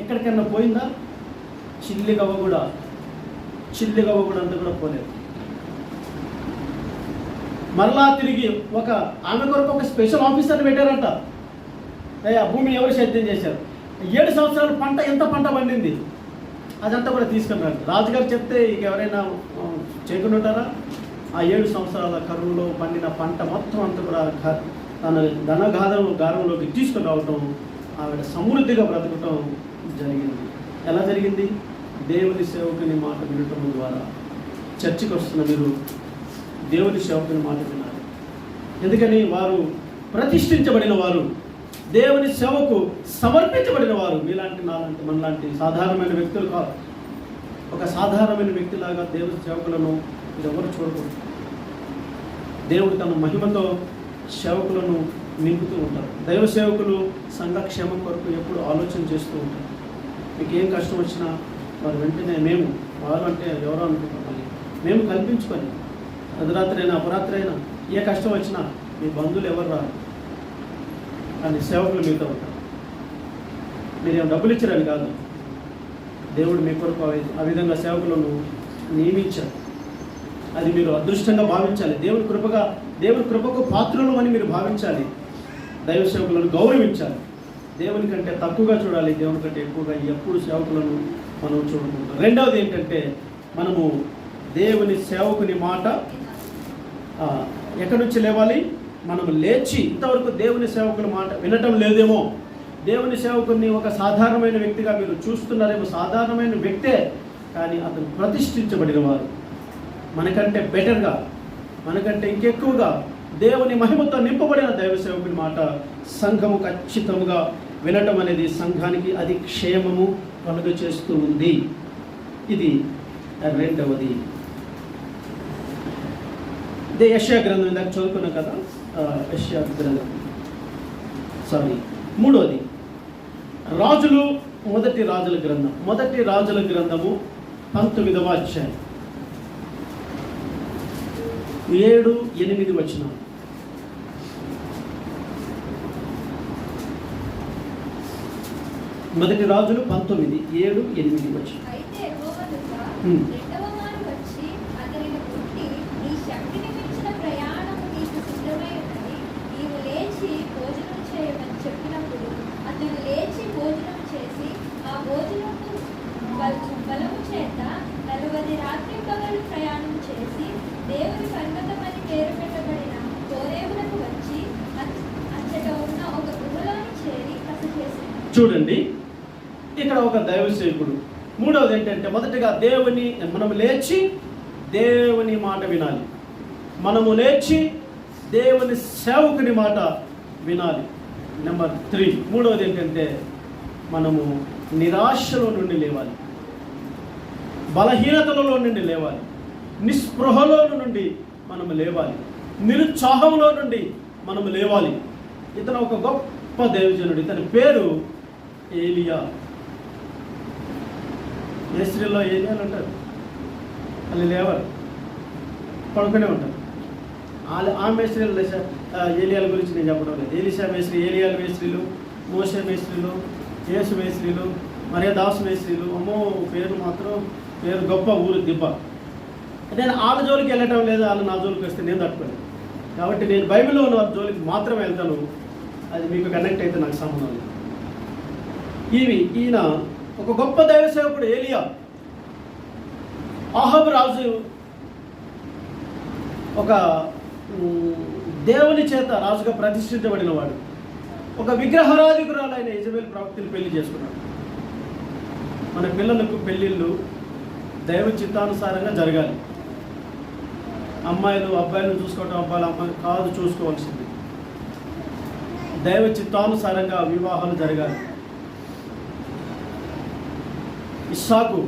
ఎక్కడికన్నా పోయిందా? చిల్లిగవ్వ కూడా అంత కూడా పోలేదు. మరలా తిరిగి ఆమె కొరకు ఒక స్పెషల్ ఆఫీసర్ని పెట్టారంట. అయ్యా భూమిని ఎవరు సేద్యం చేశారు? 7 సంవత్సరాల పంట ఎంత పంట పండింది అదంతా కూడా తీసుకున్నారు. రాజుగారు చెప్తే ఇక ఎవరైనా చేయకుండా ఉంటారా? ఆ 7 సంవత్సరాల కరువులో పండిన పంట మొత్తం అంతా కూడా తన ధనగారంలోకి తీసుకుని రావటం, ఆవిడ సమృద్ధిగా బ్రతకటం జరిగింది. ఎలా జరిగింది? దేవుని సేవకుని మాట వినటం ద్వారా. చర్చికి వస్తున్న మీరు దేవుని సేవకుని మాట విన్నారు. ఎందుకని? వారు ప్రతిష్ఠించబడిన వారు, దేవుని సేవకు సమర్పించబడిన వారు. మీలాంటి నాలాంటి మనలాంటి సాధారణమైన వ్యక్తులు కాదు. ఒక సాధారణమైన వ్యక్తిలాగా దేవుని సేవకులను మీరు ఎవరు చూడకూడదు. దేవుడు తన మహిమతో సేవకులను నింపుతూ ఉంటారు. దైవ సేవకులు సంఘక్షేమం కొరకు ఎప్పుడు ఆలోచన చేస్తూ ఉంటారు. మీకు ఏం కష్టం వచ్చినా వారు వెంటనే మేము, వారు అంటే ఎవరో అనుకుంటాం, మళ్ళీ మేము కల్పించుకొని అర్ధరాత్రి అయినా అపరాత్రి అయినా ఏ కష్టం వచ్చినా మీ బంధువులు ఎవరు రారు, కానీ సేవకులు మీతో ఉంటారు. మీరేం డబ్బులు ఇచ్చారని కాదు, దేవుడు మీ కొరకు ఆ విధంగా సేవకులను నియమించారు. అది మీరు అదృష్టంగా భావించాలి. దేవుని కృపకు పాత్రలు అని మీరు భావించాలి. దైవ సేవకులను గౌరవించాలి. దేవుని కంటే తక్కువగా చూడాలి, దేవుని కంటే ఎక్కువగా ఎప్పుడు సేవకులను మనం చూడకూడదు. రెండవది ఏంటంటే, మనము దేవుని సేవకుని మాట ఎక్కడి నుంచి లేవాలి? మనము లేచి, ఇంతవరకు దేవుని సేవకుల మాట వినటం లేదేమో, దేవుని సేవకుని ఒక సాధారణమైన వ్యక్తిగా మీరు చూస్తున్నారేమో. సాధారణమైన వ్యక్తే, కానీ అతను ప్రతిష్ఠించబడిన వారు. మనకంటే బెటర్గా, మనకంటే ఇంకెక్కువగా దేవుని మహిమతో నింపబడిన దైవ సేవకుని మాట సంఘము ఖచ్చితంగా వినటం అనేది సంఘానికి అది క్షేమము కలుగ చేస్తూ ఉంది. ఇది రెండవది. ఇదే యెషయా గ్రంథం ఇందాక చదువుకున్నాం కదా, యెషయా గ్రంథం మూడవది మొదటి రాజుల గ్రంథము 19వ అధ్యాయం 7-8 వచనాలు. మొదటి రాజులు 19:7-8 వచనం. అయితే యెహోవా దూత రెండవ మారు వచ్చి అతనిని ముట్టి, నీ శక్తిని మించిన ప్రయాణము నీకు సిద్ధమై ఉన్నది, నీవు లేచి భోజనం చేయమని చెప్పినప్పుడు అతను లేచి భోజనం చేసి ఆ భోజనము బలము చేత 40 రాత్రి పగలు ప్రయాణం చేసి దేవుని పర్వతమని పేరు పెట్టబడిన హోరేబునకు వచ్చి అచ్చట ఉన్న ఒక గుహలోని చేరి బస చేశాడు. చూడండి, ఇక్కడ ఒక దైవ సేవకుడు. మూడవది ఏంటంటే, మొదటిగా మనము లేచి దేవుని మాట వినాలి. మనము లేచి దేవుని సేవకుని మాట వినాలి. నెంబర్ 3, మూడవది ఏంటంటే, మనము నిరాశలో నుండి లేవాలి, బలహీనతలలో నుండి లేవాలి, నిస్పృహలో నుండి మనము లేవాలి, నిరుత్సాహంలో నుండి మనము లేవాలి. ఇతను ఒక గొప్ప దైవజనుడు. ఇతని పేరు ఏలియా. మేస్త్రీలో ఏలియాలు ఉంటారు, వాళ్ళు లేవరు, పడుకునే ఉంటారు. ఆ మేస్త్రీలు ఏలియాల గురించి నేను చెప్పడం లేదు. ఎలీషా మేస్త్రి, ఏలియాల మేస్త్రీలు, మోషే మేస్త్రీలు, యేసు మేస్త్రీలు, మరియా దాస్ మేస్త్రీలు, అమ్మో పేరు గొప్ప ఊరు దిబ్బ. నేను వాళ్ళ జోలికి వెళ్ళటం లేదు, వాళ్ళు నా జోలికి వస్తే నేను తట్టుకోలేదు. కాబట్టి నేను బైబిల్లో ఉన్న వాళ్ళ జోలికి మాత్రమే వెళ్తాను. అది మీకు కనెక్ట్ అయితే నాకు సంబంధం లేదు. ఈయన ఒక గొప్ప దైవ సేవకుడు ఏలియా. ఆహాబు రాజు ఒక దేవుని చేత రాజుగా ప్రతిష్ఠించబడిన వాడు. ఒక విగ్రహారాధికురాలైన యెజబెల్ ప్రవక్తని పెళ్లి చేసుకున్నాడు. మన పిల్లలకు పెళ్ళిళ్ళు దైవ చిత్తానుసారంగా జరగాలి. అమ్మాయిలు అబ్బాయిలను చూసుకోవటం, అమ్మాయిలు కాదు చూసుకోవాల్సింది. దైవ చిత్తానుసారంగా వివాహాలు జరగాలి. ఇస్సాకు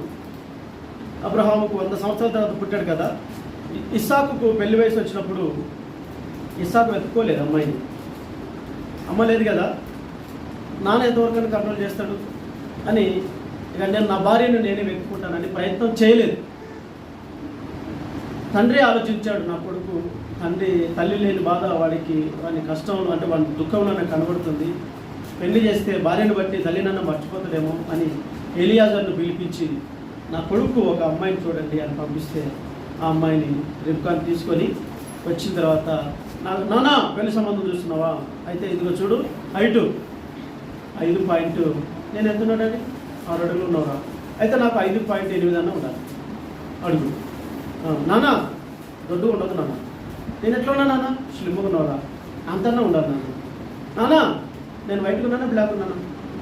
అబ్రహాముకు 100 సంవత్సరాల తర్వాత పుట్టాడు కదా. ఇస్సాకుకు పెళ్లి వయసు వచ్చినప్పుడు ఇస్సాకు వెతుక్కోలేదు అమ్మాయిని. అమ్మ లేదు కదా, నాన్న ఎంతవరకు కంట్రోల్ చేస్తాడు అని, ఇక నేను నా భార్యను నేనే వెతుక్కుంటానని ప్రయత్నం చేయలేదు. తండ్రి ఆలోచించాడు, నా కొడుకు తల్లి లేని బాధ వాడి కష్టంలో, అంటే వాడి దుఃఖంలో నాకు కనబడుతుంది, పెళ్లి చేస్తే భార్యను బట్టి తల్లినన్న మర్చిపోతాడేమో అని ఎలియాజర్ను పిలిపించి, నా కొడుకు ఒక అమ్మాయిని చూడండి అని పంపిస్తే, ఆ అమ్మాయిని రిబ్కాని తీసుకొని వచ్చిన తర్వాత, నానా పెళ్లి సంబంధం చూస్తున్నావా? అయితే ఇదిగో చూడు, హైటు 5 నేను ఎంత ఉన్నాడండి? 6 అడుగులు ఉన్నావురా? అయితే నాకు 5.8 అన్న ఉండాలి అడుగు. నానా దొడ్డు ఉండదు నాన్న. నేను ఎట్లా ఉన్నా నాన్న? స్లిమ్గా ఉన్నావురా? అంతన్నా ఉండాలి నాన్న. నానా నేను వైట్గా ఉన్నానా బ్లాక్ ఉన్నానా?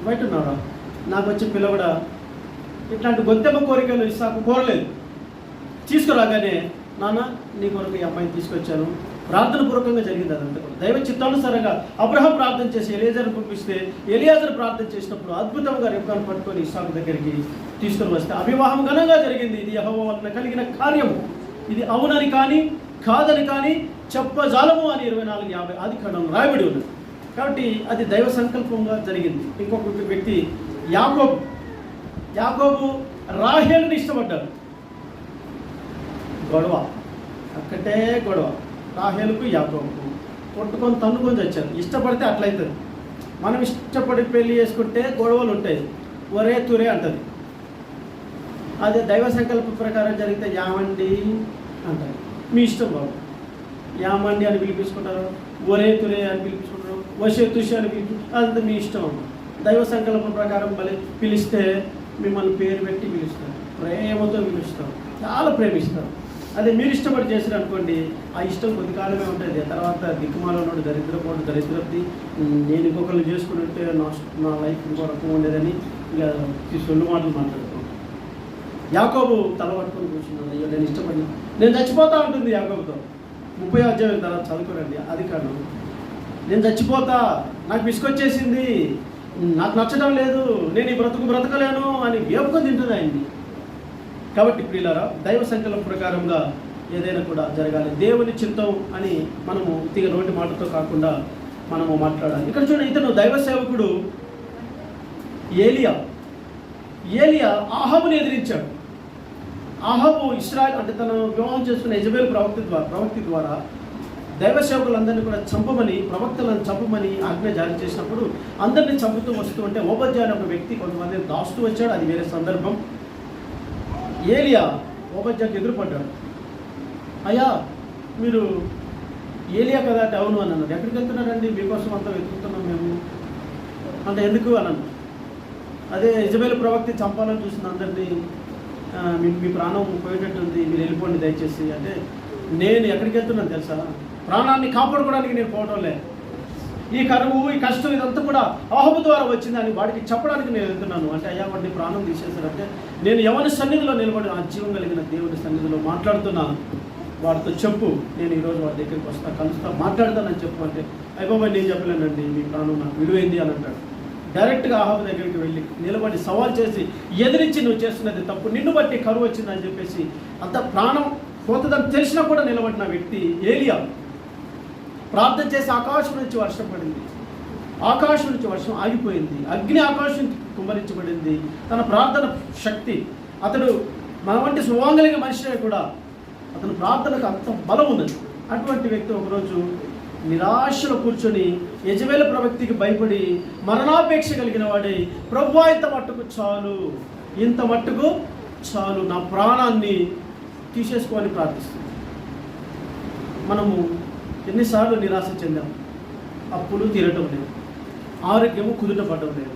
వైట్ ఉన్నావురా? నాకు వచ్చే పిల్ల కూడా ఇట్లాంటి గొంతెమ్మ కోరికలు ఇస్సాకు కోరలేదు. తీసుకురాగానే, నాన్న నీ కొరకు ఈ అమ్మాయిని తీసుకొచ్చాను, ప్రార్థన పూర్వకంగా జరిగింది అదంతా కూడా. దైవ చిత్తానుసారంగా అబ్రహాం ప్రార్థన చేసి ఎలియాజర్ని పంపిస్తే ఎలియాజర్ ప్రార్థన చేసినప్పుడు అద్భుతంగా రెబ్కాను పట్టుకొని ఇస్సాకు దగ్గరికి తీసుకొని వస్తే అవివాహం ఘనంగా జరిగింది. ఇది యెహోవా వలన కలిగిన కార్యము, ఇది అవునని కానీ కాదని కానీ చెప్పజాలము అని 24:50 ఆదికాండంలో రాయబడి ఉన్నది. కాబట్టి అది దైవ సంకల్పంగా జరిగింది. ఇంకొక వ్యక్తి యాకోబు రాహేలుని ఇష్టపడ్డాడు. గొడవ, అక్కడే గొడవ. రాహేలుకు యాకోబుకు కొట్టుకొని తన్నుకొని వచ్చారు. ఇష్టపడితే అట్లయితుంది. మనం ఇష్టపడి పెళ్లి చేసుకుంటే గొడవలు ఉంటాయి, ఒరే తురే అంటది. అదే దైవ సంకల్ప ప్రకారం జరిగితే యామండి అంటారు. మీ ఇష్టం బాబు. యామండి అని పిలిపించుకుంటారు, ఒరే తురే అని పిలిపించుకుంటారు, వశే తుషి అని అదంతా మీ ఇష్టం. దైవ సంకల్పం ప్రకారం మళ్ళీ పిలిస్తే మిమ్మల్ని పేరు పెట్టి పిలుస్తారు, ప్రేమతో పిలుస్తారు, చాలా ప్రేమిస్తారు. అదే మీరు ఇష్టపడి చేశారు అనుకోండి, ఆ ఇష్టం కొద్ది కాలమే ఉంటుంది. తర్వాత దిక్కుమాలన్నాడు, దరిద్రపోడు, దరిద్రది, నేను ఇంకొకరిని చేసుకుని ఉంటే నా లైఫ్ ఇంకో రకం ఉండేదని ఇక సొల్లు మాటలు మాట్లాడుతాం. యాకోబు తల పట్టుకొని కూర్చున్నాను, అయ్యో నేను ఇష్టపడి నేను చచ్చిపోతా ఉంటుంది యాకోబుతో. 30వ అధ్యాయం తర్వాత చదువుకోరండి, అది కాదు. నేను చచ్చిపోతా, నాకు విసుకొచ్చేసింది, నాకు నచ్చడం లేదు, నేను ఈ బ్రతకలేను అని వేపుకొని తింటుంది ఆయన్ని. కాబట్టి ప్రియులారా, దైవ సంకల్పం ప్రకారంగా ఏదైనా కూడా జరగాలి. దేవుని చిత్తం అని మనము నోటి మాటతో కాకుండా మనము మాట్లాడాలి. ఇక్కడ చూడండి, ఇతను దైవ సేవకుడు ఏలియా ఆహాబుని ఎదిరించాడు. ఆహాబు ఇశ్రాయేల్ అంటే తను వివాహం చేసుకున్న యెజబెల్ ప్రవక్తి ద్వారా దైవ సేవకులందరినీ కూడా ప్రవక్తలను చంపమని ఆజ్ఞ జారీ చేసినప్పుడు అందరినీ చంపుతూ వస్తూ ఉంటే ఓబద్యా అనే ఒక వ్యక్తి కొంతమందిని దాస్తూ వచ్చాడు. అది వేరే సందర్భం. ఏలియా ఓబద్యాకి ఎదురుపడ్డాడు. అయ్యా మీరు ఏలియా కదా అంటే అవును అని అన్నారు. ఎక్కడికి వెళ్తున్నారండి? మీకోసం అంతా వెతుకుతున్నాం మేము అంటే. ఎందుకు అని అన్నారు. అదే యెజబెల్ ప్రవక్తి చంపాలని చూసిన అందరినీ, మీ ప్రాణం పోయేటట్టుంది, మీరు వెళ్ళిపోండి దయచేసి అంటే. నేను ఎక్కడికి వెళ్తున్నాను తెలుసా? ప్రాణాన్ని కాపాడుకోవడానికి నేను పోవడం లేదు. ఈ కరువు, ఈ కష్టం ఇదంతా కూడా ఆహాబు ద్వారా వచ్చిందని వాడికి చెప్పడానికి నేను వెళ్తున్నాను అంటే. అయ్యా వాడిని ప్రాణం తీసేశారంటే నేను ఎవరి సన్నిధిలో నిలబడి ఆ జీవం కలిగిన దేవుని సన్నిధిలో మాట్లాడుతున్నాను, వాడితో చెప్పు, నేను ఈరోజు వాడి దగ్గరికి వస్తా, కలుస్తా, మాట్లాడతానని చెప్పు అంటే. అయిపోయి నేను చెప్పలేనండి, మీ ప్రాణం నాకు విలువైంది అని అంటాడు. డైరెక్ట్గా ఆహాబు దగ్గరికి వెళ్ళి నిలబడి సవాల్ చేసి ఎదిరించి నువ్వు చేస్తున్నది తప్పు, నిన్ను బట్టి కరువు వచ్చిందని చెప్పేసి అంత ప్రాణం పోతుందని తెలిసినా కూడా నిలబడిన వ్యక్తి ఏలియా. ప్రార్థన చేసి ఆకాశం నుంచి వర్షం పడింది, ఆకాశం నుంచి వర్షం ఆగిపోయింది, అగ్ని ఆకాశం కుమ్మరించబడింది. తన ప్రార్థన శక్తి, అతడు మన వంటి స్వభావం మనిషినే కూడా అతను ప్రార్థనకు అంత బలం ఉన్నది. అటువంటి వ్యక్తి ఒకరోజు నిరాశలో కూర్చొని యెజబెల్ ప్రవక్తికి భయపడి మరణాపేక్ష కలిగిన వాడే, ప్రభువా ఇంత మట్టుకు చాలు, నా ప్రాణాన్ని తీసేసుకోవాలని ప్రార్థిస్తుంది. మనము ఎన్నిసార్లు నిరాశ చెందాము. అప్పులు తీరటం లేదు, ఆరోగ్యము కుదుటపడడం లేదు,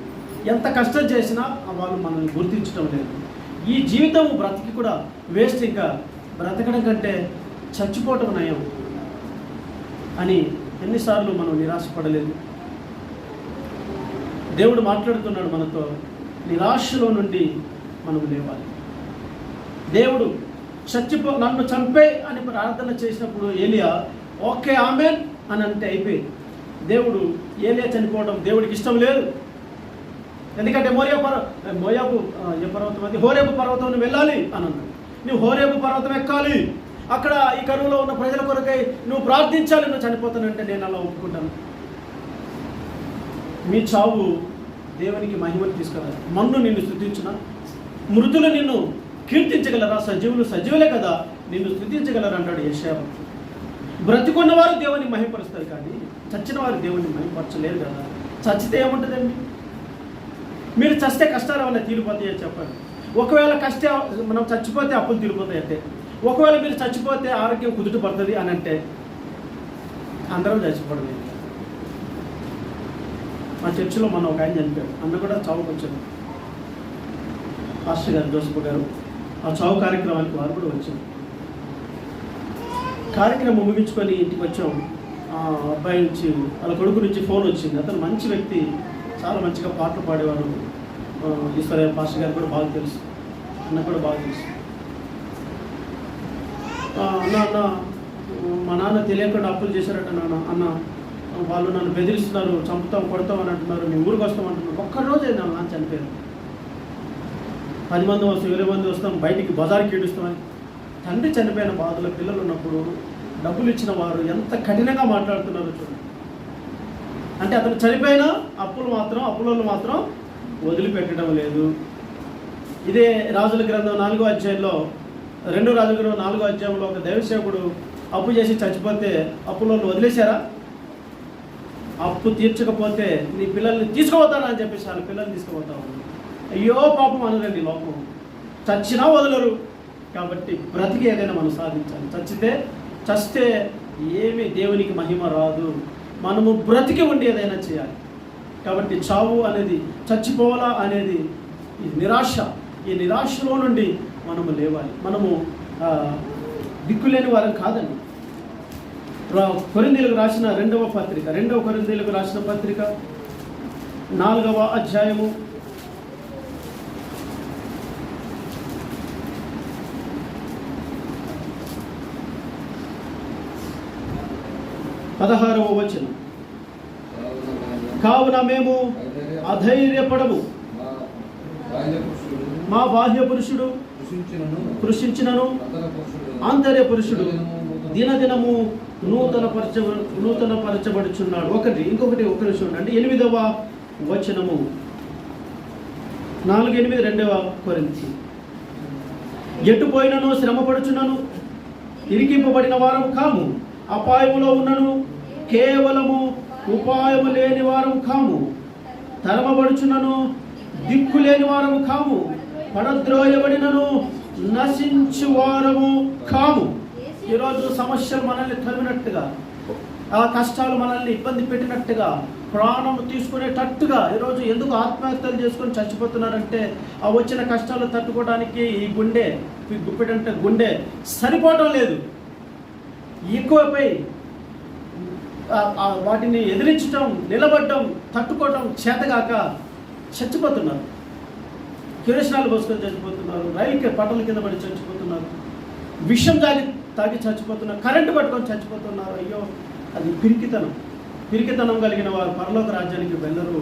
ఎంత కష్టం చేసినా వాళ్ళు మనల్ని గుర్తించడం లేదు. ఈ జీవితం బ్రతికి కూడా వేస్ట్, ఇంకా బ్రతకడం కంటే చచ్చిపోవటం నయం అని ఎన్నిసార్లు మనం నిరాశపడలేదు. దేవుడు మాట్లాడుతున్నాడు మనతో, నిరాశలో నుండి మనం లేవాలి. దేవుడు నన్ను చంపే అని ప్రార్థన చేసినప్పుడు ఏలియా ఓకే ఆమెన్ అని అంటే అయిపోయింది. ఏలియా చనిపోవడం దేవుడికి ఇష్టం లేదు. ఎందుకంటే హోరేబు పర్వతం వెళ్ళాలి అని అన్నాడు. నువ్వు హోరేబు పర్వతం ఎక్కాలి, అక్కడ ఈ కరువులో ఉన్న ప్రజల కొరకై నువ్వు ప్రార్థించాలి, నువ్వు చనిపోతానంటే నేను అలా ఒప్పుకుంటాను. మీ చావు దేవునికి మహిమను తీసుకురాలి. మన్ను నిన్ను స్తుతించిన, మృతులు నిన్ను కీర్తించగలరా? సజీవులే కదా నిన్ను స్తుతించగలరు అంటాడు యెషయా. బ్రతికున్న వారు దేవుని మహిమపరుస్తారు, కానీ చచ్చిన వారు దేవుని మహిమపరచలేరు కదా. చచ్చితే ఏముంటుందండి? మీరు చస్తే కష్టాలు ఏమన్నా తీరిపోతాయో చెప్పండి. ఒకవేళ మనం చచ్చిపోతే అప్పులు తీరిపోతాయి అంటే, ఒకవేళ మీరు చచ్చిపోతే ఆరోగ్యం కుదుట పడుతుంది అని అంటే, అందరం చచ్చిపోవడం. మా చర్చిలో మనం ఒక ఆయన చనిపోయాడు, అన్న కూడా చావుకు వచ్చాడు. పాస్టర్ గారు, జోసఫ్ గారు, ఆ చావు కార్యక్రమానికి వారు కూడా వచ్చారు. కార్యక్రమం ముగించుకొని ఇంటికి వచ్చాం. ఆ అబ్బాయి నుంచి, వాళ్ళ కొడుకు నుంచి ఫోన్ వచ్చింది. అతను మంచి వ్యక్తి, చాలా మంచిగా పాటలు పాడేవారు. ఈశ్వరయ్య పాస్టర్ గారు కూడా బాగా తెలుసు, అన్న కూడా బాగా తెలుసు. అన్న మా నాన్న తెలియకుండా అప్పులు చేశారట నాన్న అన్న, వాళ్ళు నన్ను బెదిరిస్తున్నారు, చంపుతాం కొడతాం అని అంటున్నారు, మీ ఊరికి వస్తాం అంటున్నారు. ఒక్కరోజే నా నాన్న చనిపోయారు. 10 మంది వస్తాం, 20 మంది వస్తాం, బయటికి బజార్కి ఏడుస్తామని. తండ్రి చనిపోయిన బాధలో పిల్లలు ఉన్నప్పుడు డబ్బులు ఇచ్చిన వారు ఎంత కఠినంగా మాట్లాడుతున్నారో చూడండి. అంటే అతను చనిపోయినా అప్పులలో మాత్రం వదిలిపెట్టడం లేదు. ఇదే రాజుల గ్రంథం 4వ అధ్యాయంలో 2 రాజుల గ్రంథం 4వ అధ్యాయంలో ఒక దైవసేవకుడు అప్పు చేసి చచ్చిపోతే అప్పులను వదిలేశారా? అప్పు తీర్చకపోతే నీ పిల్లల్ని తీసుకుపోతానా అని చెప్పేసి వాళ్ళ పిల్లల్ని తీసుకుపోతావు. అయ్యో పాపం అనరండి లోపం. చచ్చినా వదలరు. కాబట్టి బ్రతికి ఏదైనా మనం సాధించాలి. చస్తే ఏమి దేవునికి మహిమ రాదు. మనము బ్రతికి ఉండి ఏదైనా చేయాలి. కాబట్టి చావు అనేది, చచ్చిపోవాలా అనేది ఈ నిరాశ. ఈ నిరాశలో నుండి మనము లేవాలి. మనము దిక్కులేని వారం కాదండి. కొరింథీయులకు రాసిన 2వ పత్రిక, 2వ కొరింథీయులకు రాసిన పత్రిక 4వ అధ్యాయము 16వ వచనం. కావున మేము అధైర్యపడము, మా బాహ్య పురుషుడు కృషించినను ఆంతర్య పురుషుడు దినదినము నూతనపరచబడుచున్నాడు. ఇంకొకటి చూడండి. 8వ వచనము, 4:8 2వ కొరింథీ. ఎటు పోయినను శ్రమపడుచున్నాను, ఇరికింపబడిన వారం కాము, అపాయములో ఉన్నను కేవలము ఉపాయము లేని వారం కాము, తరమబడుచున్నను దిక్కు లేని వారము కాము, పడద్రోయబడినను నశించు వారము కాము. ఈరోజు సమస్యలు మనల్ని తరిమినట్టుగా, ఆ కష్టాలు మనల్ని ఇబ్బంది పెట్టినట్టుగా, ప్రాణం తీసుకునేటట్టుగా ఈరోజు ఎందుకు ఆత్మహత్యలు చేసుకొని చచ్చిపోతున్నారంటే ఆ వచ్చిన కష్టాలు తట్టుకోవడానికి ఈ గుప్పెడంటే గుండె సరిపోవటం లేదు. ఎక్కువపై వాటిని ఎదిరించటం, నిలబడటం, తట్టుకోవటం చేతగాక చచ్చిపోతున్నారు. కిరోసినాలు పోసుకొని చచ్చిపోతున్నారు, రైలు పట్టల కింద పడి చచ్చిపోతున్నారు, విషం తాగి చచ్చిపోతున్నారు, కరెంటు పట్టుకొని చచ్చిపోతున్నారు. అయ్యో, అది పిరికితనం కలిగిన వారు పరలోక రాజ్యానికి వెళ్ళరు.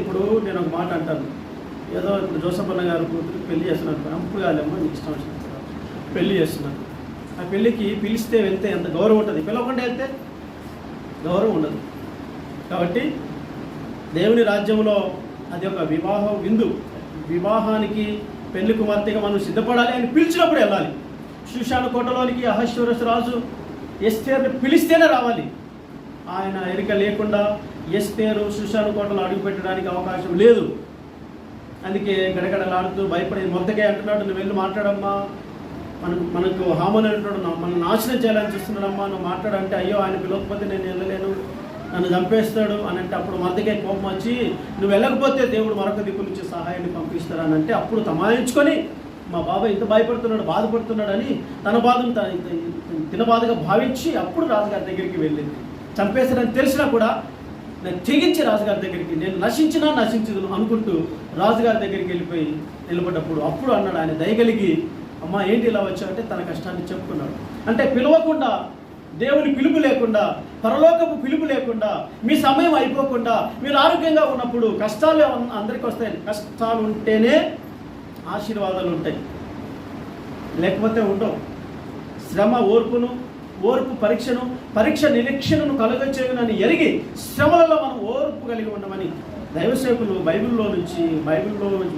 ఇప్పుడు నేను ఒక మాట అంటాను, ఏదో ఇప్పుడు జోసఫన్న గారు కూతురు పెళ్లి చేస్తున్నారు, పంపు కాలేమో నీకు ఇష్టం వచ్చిన పెళ్లి చేస్తున్నారు. ఆ పెళ్ళికి పిలిస్తే వెళ్తే ఎంత గౌరవం ఉంటుంది, పిలవకుండా వెళ్తే గౌరవం ఉండదు. కాబట్టి దేవుని రాజ్యంలో అది ఒక వివాహ విందు. వివాహానికి పెళ్లి కుమార్తెగా మనం సిద్ధపడాలి అని పిలిచినప్పుడు వెళ్ళాలి. షూషాను కోటలోనికి అహష్వేరోషు రాజు ఎస్తేరుని పిలిస్తేనే రావాలి. ఆయన ఎరిక లేకుండా ఎస్తేరు షూషాను కోటలో అడుగు పెట్టడానికి అవకాశం లేదు. అందుకే గడగడలాడుతూ భయపడి మొదటిగా అంటున్నాడు, నువ్వు వెళ్ళి మాట్లాడమ్మా, మనకు హామని అంటున్నాడు, మనం నాశనం చేయాలని చూస్తున్నాడమ్మా, నువ్వు మాట్లాడంటే అయ్యో ఆయన పిలవకపోతే నేను వెళ్ళలేను, నన్ను చంపేస్తాడు అని అంటే అప్పుడు మద్దకే కోపం వచ్చి నువ్వు వెళ్ళకపోతే దేవుడు మరొక దిక్కు నుంచి సహాయాన్ని పంపిస్తాడని అంటే అప్పుడు తమాయించుకొని మా బాబాయ్ ఇంత భయపడుతున్నాడు, బాధపడుతున్నాడు అని తన బాధను తిన బాధగా భావించి అప్పుడు రాజుగారి దగ్గరికి వెళ్ళింది. చంపేస్తాడని తెలిసినా కూడా నేను తెగించి రాజుగారి దగ్గరికి, నేను నశించదు అనుకుంటూ రాజుగారి దగ్గరికి వెళ్ళిపోయి నిలబడ్డప్పుడు అప్పుడు అన్నాడు, ఆయన దయగలిగి అమ్మా ఏంటి ఇలా వచ్చావంటే తన కష్టాన్ని చెప్పుకున్నాడు. అంటే పిలవకుండా, దేవుని పిలుపు లేకుండా, పరలోకపు పిలుపు లేకుండా, మీ సమయం అయిపోకుండా మీరు ఆరోగ్యంగా ఉన్నప్పుడు కష్టాలు అందరికీ వస్తాయి. కష్టాలు ఉంటేనే ఆశీర్వాదాలు ఉంటాయి, లేకపోతే ఉండవు. శ్రమ ఓర్పు పరీక్ష నిరీక్షణను కలుగచేయునని ఎరిగి శ్రమలలో మనం ఓర్పు కలిగి ఉండమని దైవసేవకులు బైబిల్లో నుంచి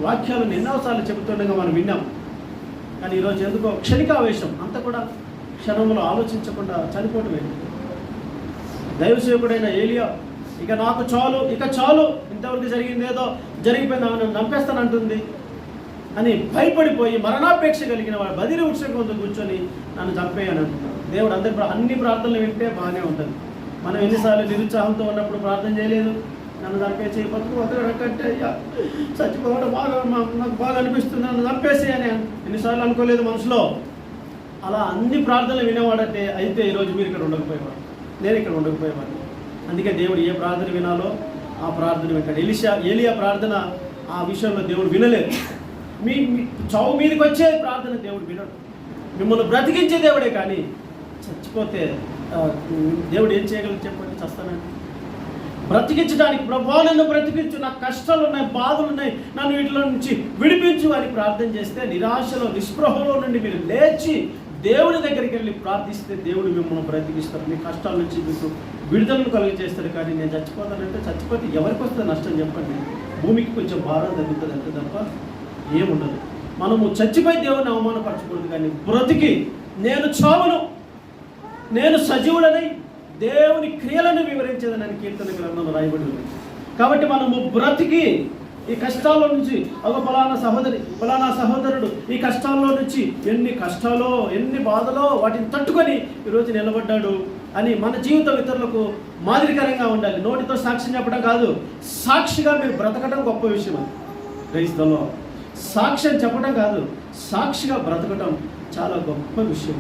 వాక్యాలను ఎన్నోసార్లు చెబుతుండగా మనం విన్నాం. కానీ ఈరోజు ఎందుకో క్షణికావేశం, అంతా కూడా క్షణంలో ఆలోచించకుండా చనిపోవటమే. దైవసేవకుడైన ఏలియా ఇక చాలు, ఇంతవరకు జరిగింది ఏదో జరిగిపోయింది, నన్ను చంపేస్తానంటుంది అని భయపడిపోయి మరణాపేక్ష కలిగిన వాడు బదిరి వృక్షం కొంత కూర్చొని నన్ను చంపేయని అంటున్నాడు. దేవుడు అన్ని ప్రార్థనలు వింటే బాగానే ఉంటుంది. మనం ఎన్నిసార్లు నిరుత్సాహంతో ఉన్నప్పుడు ప్రార్థన చేయలేదు, నన్ను చంపేసి బతుకంటే అయ్యా చచ్చిపోవడం నాకు బాగా అనిపిస్తుంది, నన్ను చంపేసి అని ఎన్నిసార్లు అనుకోలేదు మనసులో. అలా అన్ని ప్రార్థనలు వినేవాడంటే అయితే ఈరోజు మీరు ఇక్కడ ఉండకపోయేవాడు, నేను ఇక్కడ ఉండకపోయేవాడిని. అందుకే దేవుడు ఏ ప్రార్థన వినాలో ఆ ప్రార్థన వింటాడు. ఏలియా ప్రార్థన ఆ విషయంలో దేవుడు వినలేదు. మీ చావు మీదకి వచ్చే ప్రార్థన దేవుడు వినడు. మిమ్మల్ని బ్రతికించే దేవుడే కానీ చచ్చిపోతే దేవుడు ఏం చేయగలరు చెప్పండి? చస్తానండి. బ్రతికించడానికి ప్రభువా నన్ను బ్రతికించు, నాకు కష్టాలు ఉన్నాయి, బాధలు ఉన్నాయి, నన్ను వీటిలో నుంచి విడిపించు అని ప్రార్థన చేస్తే, నిరాశలో నిస్పృహలో నుండి మీరు లేచి దేవుని దగ్గరికి వెళ్ళి ప్రార్థిస్తే దేవుడు మిమ్మల్ని బ్రతికిస్తారు. మీ కష్టాల నుంచి మీకు విడుదలను కలుగజేస్తారు. కానీ నేను చచ్చిపోతానంటే చచ్చిపోతే ఎవరికి వస్తుంది నష్టం చెప్పండి? భూమికి కొంచెం భారం తగ్గుతుంది అంతే తప్ప ఏముండదు. మనము చచ్చిపోయి దేవుని అవమానపరచకూడదు, కానీ బ్రతికి నేను చావును, నేను సజీవుడనై దేవుని క్రియలను వివరించేదని కీర్తన గ్రంథంలో రాయబడి ఉంది. కాబట్టి మనము బ్రతికి ఈ కష్టాల్లో నుంచి ఫలానా సహోదరుడు ఈ కష్టాల్లో నుంచి ఎన్ని కష్టాలో ఎన్ని బాధలో వాటిని తట్టుకొని ఈరోజు నిలబడ్డాడు అని మన జీవితం ఇతరులకు మాదిరికరంగా ఉండాలి. నోటితో సాక్ష్యం చెప్పడం కాదు, సాక్షిగా మీరు బ్రతకడం గొప్ప విషయం. అది క్రైస్తవంలో సాక్ష్యం చెప్పడం కాదు, సాక్షిగా బ్రతకడం చాలా గొప్ప విషయం.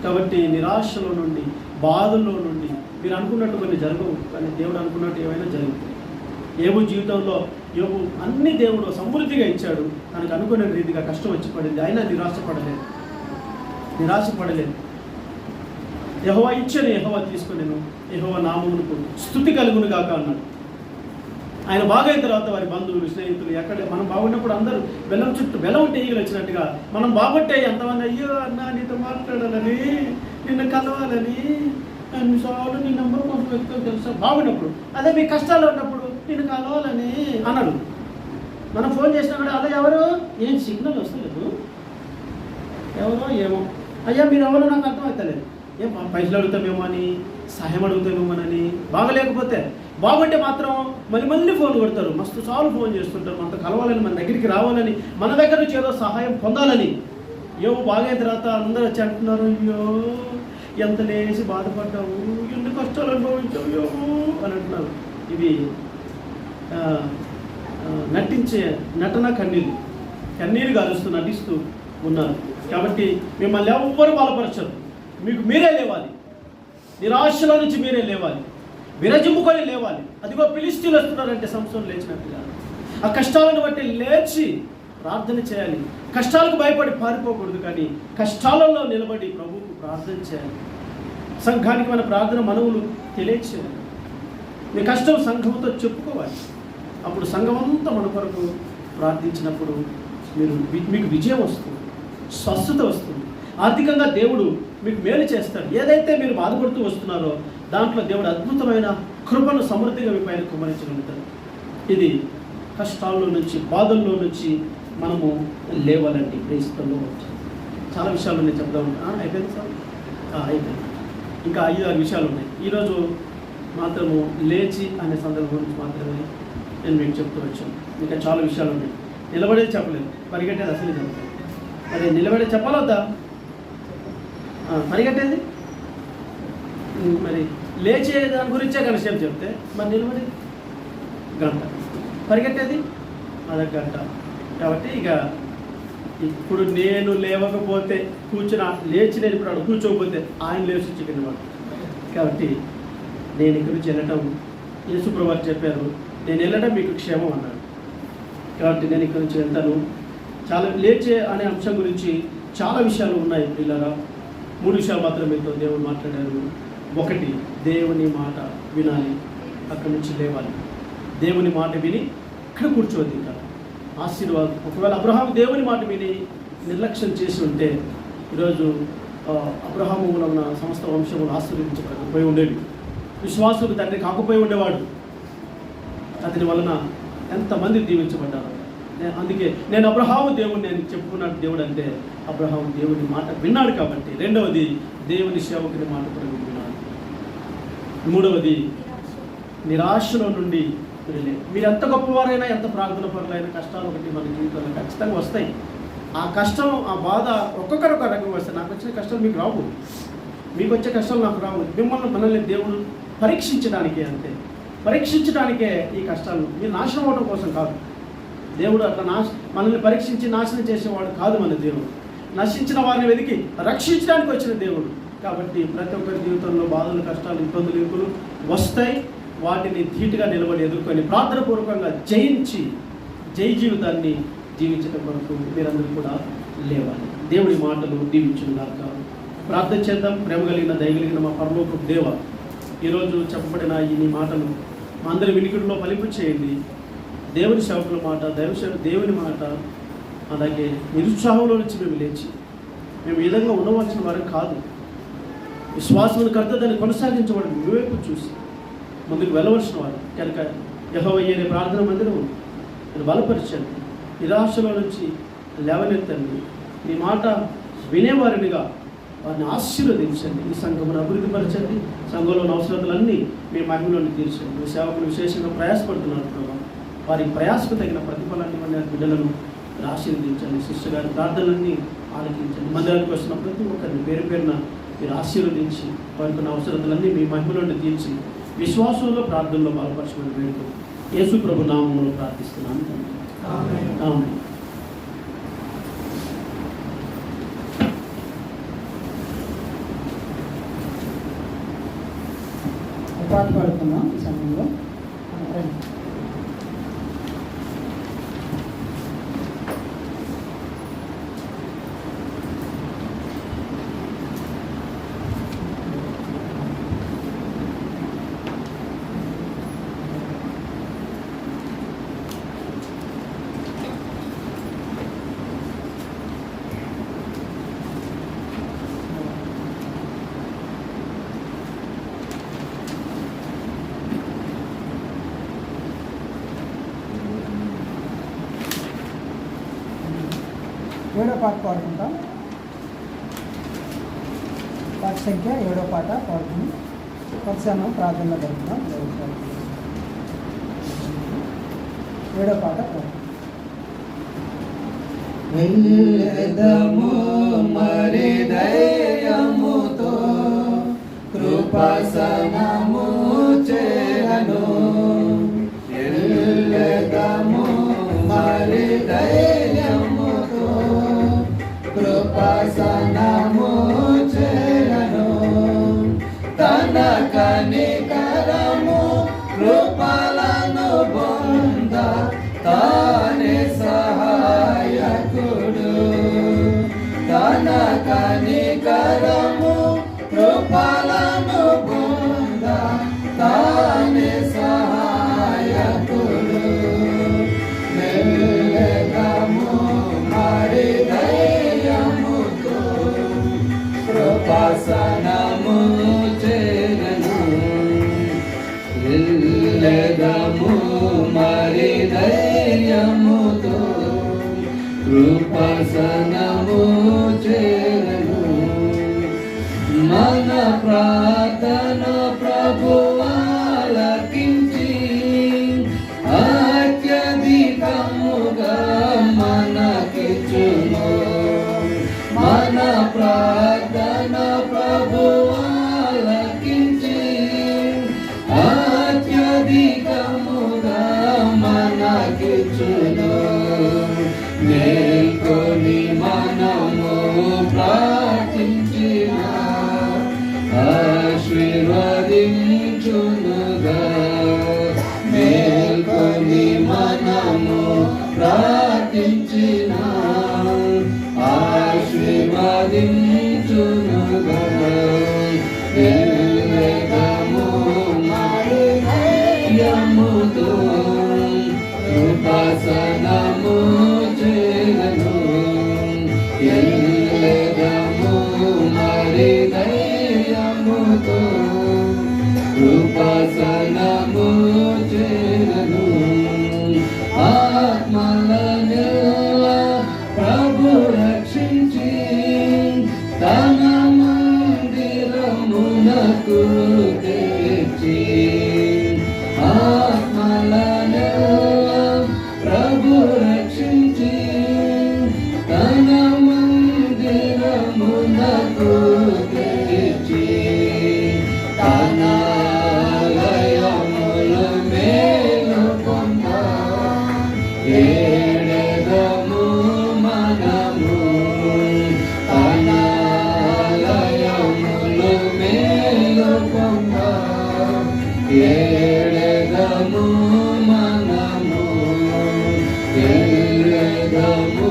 కాబట్టి నిరాశలో నుండి బాధల్లో నుండి మీరు అనుకున్నట్టు కొన్ని జరగవు, కానీ దేవుడు అనుకున్నట్టు ఏమైనా జరుగుతుంది. యోబు జీవితంలో యోబు అన్ని దేవుడు సమృద్ధిగా ఇచ్చాడు, తనకు అనుకునే రీతిగా కష్టం వచ్చి పడింది, అయినా నిరాశపడలేదు. యెహోవా ఇచ్చని యెహోవా తీసుకునేను, యెహోవా నామమునకు స్తుతి కలుగును గాక అన్నాడు. ఆయన బాగైన తర్వాత వారి బంధువులు స్నేహితులు ఎక్కడ మనం బాగున్నప్పుడు అందరూ బెల్లం చుట్టూ బెల్లం టీగలు వచ్చినట్టుగా మనం బాగుంటే ఎంతమంది అయ్యో అన్నా నీతో మాట్లాడాలని, నిన్ను కలవాలని, అన్నిసార్లు నీ నెంబర్ కోసం వ్యక్తులు తెలుసా బాగున్నప్పుడు. అదే మీ కష్టాలు ఉన్నప్పుడు నిన్ను కలవాలని అనడు. మనం ఫోన్ చేసినా కూడా అదే ఎవరు ఏం సిగ్నల్ వస్తలేదు, ఎవరో ఏమో అయ్యా మీరు ఎవరో నాకు అర్థమవుతలేదు, ఏం పైసలు అడుగుతామేమో అని, సహాయం అడుగుతామేమోనని. బాగలేకపోతే, బాగుంటే మాత్రం మళ్ళీ ఫోన్ కొడతారు, మస్తు సార్లు ఫోన్ చేస్తుంటారు, మనతో కలవాలని, మన దగ్గరికి రావాలని, మన దగ్గర నుంచి ఏదో సహాయం పొందాలని. ఏమో బాగైన తర్వాత అందరూ వచ్చి అంటున్నారు, అయ్యో ఎంత లేసి బాధపడ్డావు, ఎన్ని కష్టాలు అనుభవించావు ఏమో అని అంటున్నారు. ఇవి నటించే నటన కన్నీరు గారుస్తూ నటిస్తూ ఉన్నారు. కాబట్టి మిమ్మల్ని ఎవ్వరు బలపరచరు, మీకు మీరే లేవాలి, నిరాశలో నుంచి మీరే లేవాలి, విరజిమ్ముకొని లేవాలి. అదిగో ఫిలిష్తీయులు వస్తున్నారంటే సంసోను లేచినట్టుగా ఆ కష్టాలను బట్టి లేచి ప్రార్థన చేయాలి. కష్టాలకు భయపడి పారిపోకూడదు, కానీ కష్టాలలో నిలబడి ప్రభువుకు ప్రార్థన చేయాలి. సంఘానికి మన ప్రార్థన మనవులు తెలియచేయాలి. మీ కష్టం సంఘంతో చెప్పుకోవాలి. అప్పుడు సంఘం అంతా మన కొరకు ప్రార్థించినప్పుడు మీకు విజయం వస్తుంది, స్వస్థత వస్తుంది. ఆర్థికంగా దేవుడు మీకు మేలు చేస్తాడు. ఏదైతే మీరు బాధపడుతూ వస్తున్నారో దాంట్లో దేవుడు అద్భుతమైన కృపను సమృద్ధిగా మీ పైన కుమ్మరించగలుగుతాడు. ఇది కష్టాల్లో నుంచి బాధల్లో నుంచి మనము లేవాలండి. క్రైస్తవంలో చాలా విషయాలు నేను చెప్దాం. అయిపోయింది సార్, అయిపోయింది. ఇంకా 5-6 విషయాలు ఉన్నాయి. ఈరోజు మాత్రము లేచి అనే సందర్భం గురించి మాత్రమే నేను మీకు చెప్తూ వచ్చాను. ఇంకా చాలా విషయాలు ఉన్నాయి. నిలబడేది చెప్పలేదు, పరిగెట్టేది అసలు చెప్తాను. అదే నిలబడేది చెప్పాలొద్దా? పరిగెట్టేది మరి లేచే దాని గురించే కనిసేపు చెప్తే, మరి నిలబడేది గంట, పరిగెట్టేది అదొక గంట. కాబట్టి ఇక ఇప్పుడు నేను లేవకపోతే లేచి నేను ఇప్పుడు కూర్చోకపోతే ఆయన లేచి చికెన్ వాడు. కాబట్టి నేను ఇక్కడి నుంచి వెళ్ళటం, యేసుప్రభువు చెప్పారు, నేను వెళ్ళడం మీకు క్షేమం అన్నాడు. కాబట్టి నేను ఇక్కడి నుంచి వెళ్తాను. చాలా లేచే అనే అంశం గురించి చాలా విషయాలు ఉన్నాయి పిల్లరా. 3 విషయాలు మాత్రం మీతో దేవుడు మాట్లాడారు. 1, దేవుని మాట వినాలి, అక్కడి నుంచి లేవాలి. దేవుని మాట విని ఇక్కడ కూర్చోవద్దు. ఇంకా ఆశీర్వాదం. ఒకవేళ అబ్రహాము దేవుని మాట విని నిర్లక్ష్యం చేసి ఉంటే ఈరోజు అబ్రహాము మూలమున సమస్త వంశములు ఆశీర్వదించబడకపోయి ఉండేవి. విశ్వాసులకు తండ్రి కాకపోయి ఉండేవాడు. అతని వలన ఎంతమంది దీవించబడ్డారు. అందుకే నేను అబ్రహాము దేవుడు నేను చెప్పుకున్నాడు. దేవుడు అంటే అబ్రహాము దేవుని మాట విన్నాడు కాబట్టి. 2వది దేవుని సేవకుని మాట కూడా విన్నాడు. 3వది నిరాశలో నుండి మీరు ఎంత గొప్పవారైనా, ఎంత ప్రార్థన పరులైనా కష్టాలు ఒకటి మన జీవితంలో ఖచ్చితంగా వస్తాయి. ఆ కష్టం, ఆ బాధ ఒక్కొక్కరు ఒక రకంగా వస్తాయి. నాకు వచ్చిన కష్టాలు మీకు రావు, మీకు వచ్చే కష్టాలు నాకు రావు. మనల్ని దేవుడు పరీక్షించడానికే, అంతే. పరీక్షించడానికే ఈ కష్టాలు. మీరు నాశనం అవడం కోసం కాదు. దేవుడు అట్లా మనల్ని పరీక్షించి నాశనం చేసేవాడు కాదు. మన దేవుడు నశించిన వారిని వెతికి రక్షించడానికి వచ్చిన దేవుడు. కాబట్టి ప్రతి ఒక్కరి జీవితంలో బాధలు, కష్టాలు, ఇబ్బందులు, ఇరుకులు వస్తాయి. వాటిని ధీటుగా నిలబడి ఎదుర్కొని ప్రార్థనపూర్వకంగా జయించి జై జీవితాన్ని జీవించడం కొరకు మీరందరూ కూడా లేవాలి. దేవుడి మాటలు దీవించుగాక. ప్రార్థన చేద్దాం. ప్రేమ కలిగిన దయగలిగిన మా పరలోకపు దేవ, ఈరోజు చెప్పబడిన ఈ మాటను మా అందరి వినికిడిలో ఫలింపు చేయండి. దేవుని సేవకుల మాట, దేవుని మాట, అలాగే నిరుత్సాహంలో నుంచి మేము లేచి మేము ఈ విధంగా ఉండవలసిన వారు కాదు, విశ్వాసమును కర్త దాన్ని కొనసాగించబడి మీ వైపు చూసి ముందుకు వెళ్ళవలసిన వారు కనుక యెహోవా అనే ప్రార్థన మందిరం నేను బలపరచండి, నిరాశలో నుంచి లేవనెత్తండి, మీ మాట వినేవారినిగా వారిని ఆశీర్వదించండి, ఈ సంఘమును అభివృద్ధిపరచండి, సంఘంలోని అవసరతలన్నీ మీ మహిమలోని తీర్చండి. మీ సేవకులు విశేషంగా ప్రయాసపడుతున్నారు ప్రభావ, వారి ప్రయాసకు తగిన ప్రతిఫలాన్ని మన బిడ్డలను ఆశీర్వదించండి. శిష్యు గారి ప్రార్థనలన్నీ ఆలకించండి. మందిరానికి వస్తున్న ప్రతి ఒక్కరిని పేరు పేరున మీరు ఆశీర్వదించి వారికి ఉన్న అవసరతలన్నీ మీ మహిమలోని తీర్చి విశ్వాసంలో ప్రార్థనలో బలపరచమని వేడుకు యేసు ప్రభు నామములో ప్రార్థిస్తున్నాను. ఆమేన్. పాట పాడుతున్నాం ఈ సమయంలో. ఏడో పాట పాడుకుంటాం. పాట సంఖ్య 7వ పాట పాడుకుని పరిశ్రమ ప్రార్థనలో జరుగుతున్నాం. 7వ పాట పాడుకుంటాం. వెళ్ళెదము మరి ధైర్యముతో కృపాసనము చేరను, వెళ్ళెదము మరి ధైర్యముతో కృపాసనము చేరను, తన కనికరము కృపలను పొంద తానే సహాయకుడు, తన కనికరము కృపలను పొంద తానే సహాయకుడు, వెళ్ళెదము మరి ధైర్యముతో కృపాసనము చేరను, వెళ్ళెదము మరి ధైర్యముతో కృపాసనము చేరను, మన ప్రార్థన ప్రభువు ఆలకించి అత్యధికముగా మనకిచ్చును, మన ప్రార్థన ప్రభువు ఆలకించి అత్యధికముగా మనకిచ్చును, మేల్కొని మనము ప్రార్థించిన ఆశీర్వదించునుగా, మేల్కొని మనము ప్రార్థించిన ఆశీర్వదించునుగా, వెళ్ళెదము మరి ధైర్యముతో కృపాసనము చేరను, వెళ్ళెదము మరి ధైర్యముతో కృపాసనము చేరను, ఆత్మలనెల్లా ప్రభు రక్షించి తన మందిరమునకు తెచ్చి, ఆత్మలనెల్లా ప్రభు రక్షించి తన మందిరమునకు తెచ్చి, తన ఆలయములు మేలుకొంద ఏడెదము మనము, తన ఆలయములు మేలుకొంద ఏడెదము మనము, వెళ్ళెదము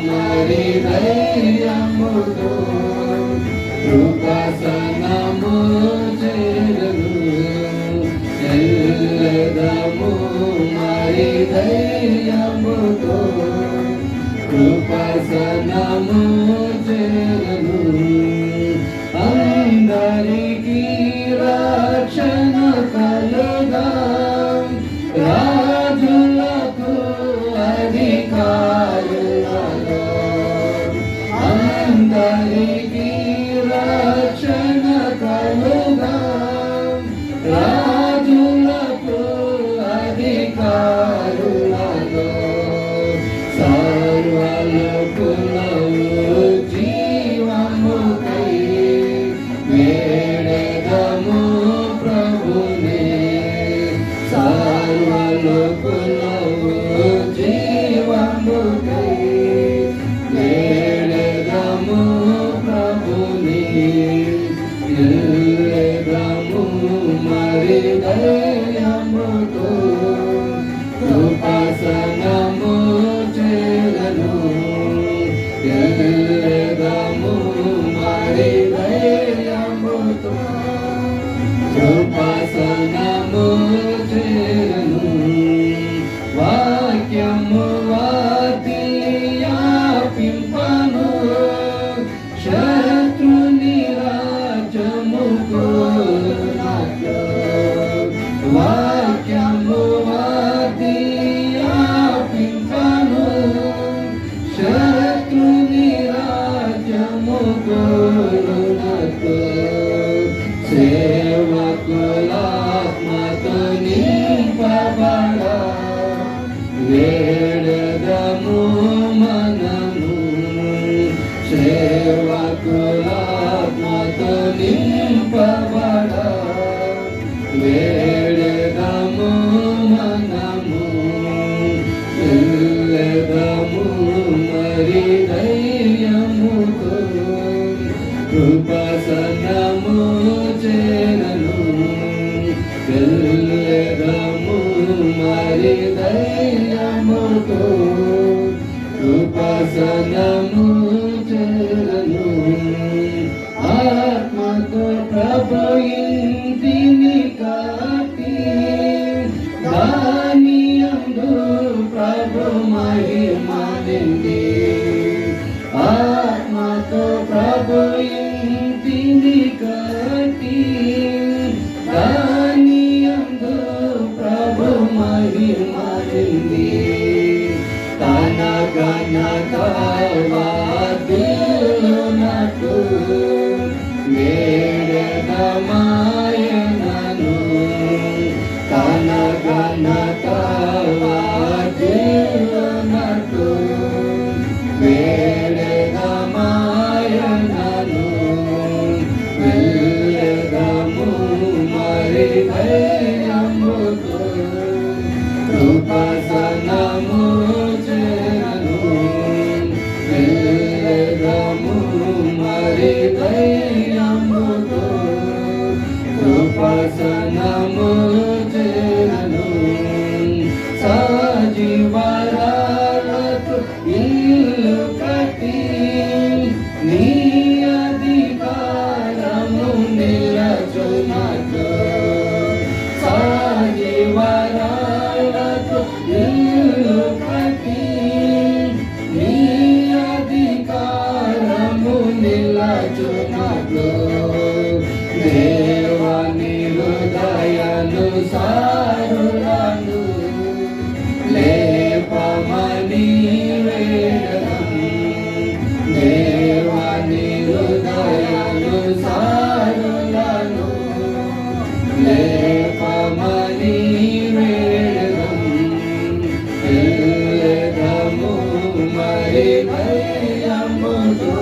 మరి ధైర్యముతో కృపాసనము చేరను అందరికీ రక్షణ కలుగా రాజులకు అధికారులలో అందరికీ రక్షణ కలుగా రాజులకు అధికారులలో సర్వలోకులలో జీవముకై వేడెదము ప్రభునే సర్వలోకులలో జీవముకై వేడెదము ప్రభునే ఎల్లెదము మరి దయముతో కృపాసనము చేరను ఎల్లెదము మరి దయముతో కృపాసనము చేరను వాక్యము వాతియాపింపను శత్రుని రాజ్యము కోరునట్లు వాక్యము వాతియాపింపను శత్రుని రాజ్యము కోరునట్లు సేవకులాత్మతో నింపబడ వేడెదము మనము సేవకులాత్మతో నింపబడ వేడెదము మనము ఎల్లెదము మరి ధైర్యముతో కృపాసనము చేరను ఎల్లెదము మరి ధైర్యముతో కృపాసనము చేరను ఆత్మతో ప్రభు ఇంటిని కాటి దాని యందు ప్రభు మహిమ నిండి ఆత్మతో ప్రభు ఇంటిని కాటి దాని యందు ప్రభు మహిమ నిండి తన ఘనత వాద్యునకు వేడెదమాయనను తన ఘనత వాద్యునకు వేడెదమాయనను వెళ్ళెదము మరి ధైర్యముతో కృపాసనము చేరను వెళ్ళెదము మరి ధైర్యముతో కృపాసనము చేరను సజీవరాలతో ఇల్లు కట్టి నీ అధికారము నిలచునట్లు సజీవరాలతో ఇల్లు కట్టి నీ అధికారము నిలచునట్లు దేవాని హృదయానుసారులను లేపమని వేడనం దేవాని హృదయానుసారులను లేపమని వేడనం ఎల్లెదము మరి ధైర్యముతో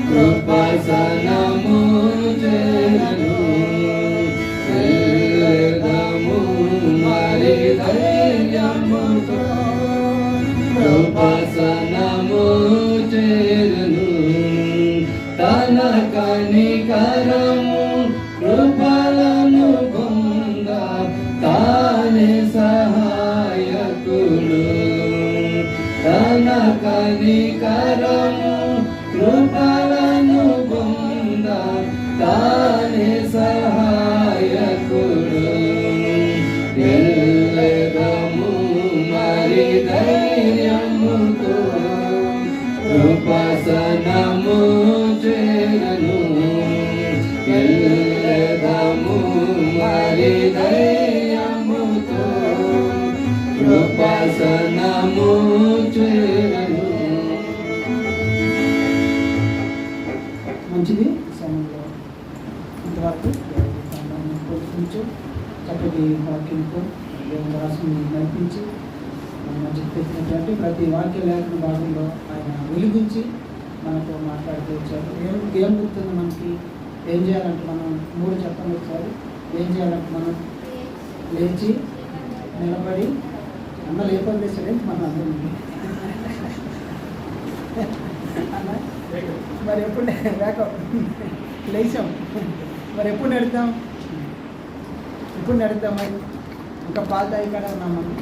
కృపాసనము చేరను ఎల్లెదము మరి ధైర్యముతో కృపాసనము చేరను తన కనికరము కృపలను పొంద తానే సహాయకుడు తన కనికరము కృపలను పొంద తానే సహాయకుడు ఎల్లెదము మరి ధైర్యముతో దయముతో కృపాసనము చేరను. మంచిది. సమయంలో ఇంతవరకు కొంచెం చక్కటి వాక్యంతో దేవుని రాసుని నడిపించి మంచి తెచ్చినటువంటి ప్రతి వాక్య లేఖన భాగంలో ఆయన వెలిగించి మనతో మాట్లాడుతూ వచ్చారు. ఏం గుర్తుంది మనకి? ఏం చేయాలంటే మనం 3 చెప్పండి ఒకసారి. ఏం చేయాలంటే మనం లేచి నిలబడి అన్న లేపని చేసాడేంటి మన అందరినీ అన్న మరి ఎప్పుడు వేకప్ లేచాం, మరి ఎప్పుడు నడుద్దాం? ఎప్పుడు నడుద్దాం? మరి ఇంకా పాలు తాగి కాడ ఉన్నాం మనం.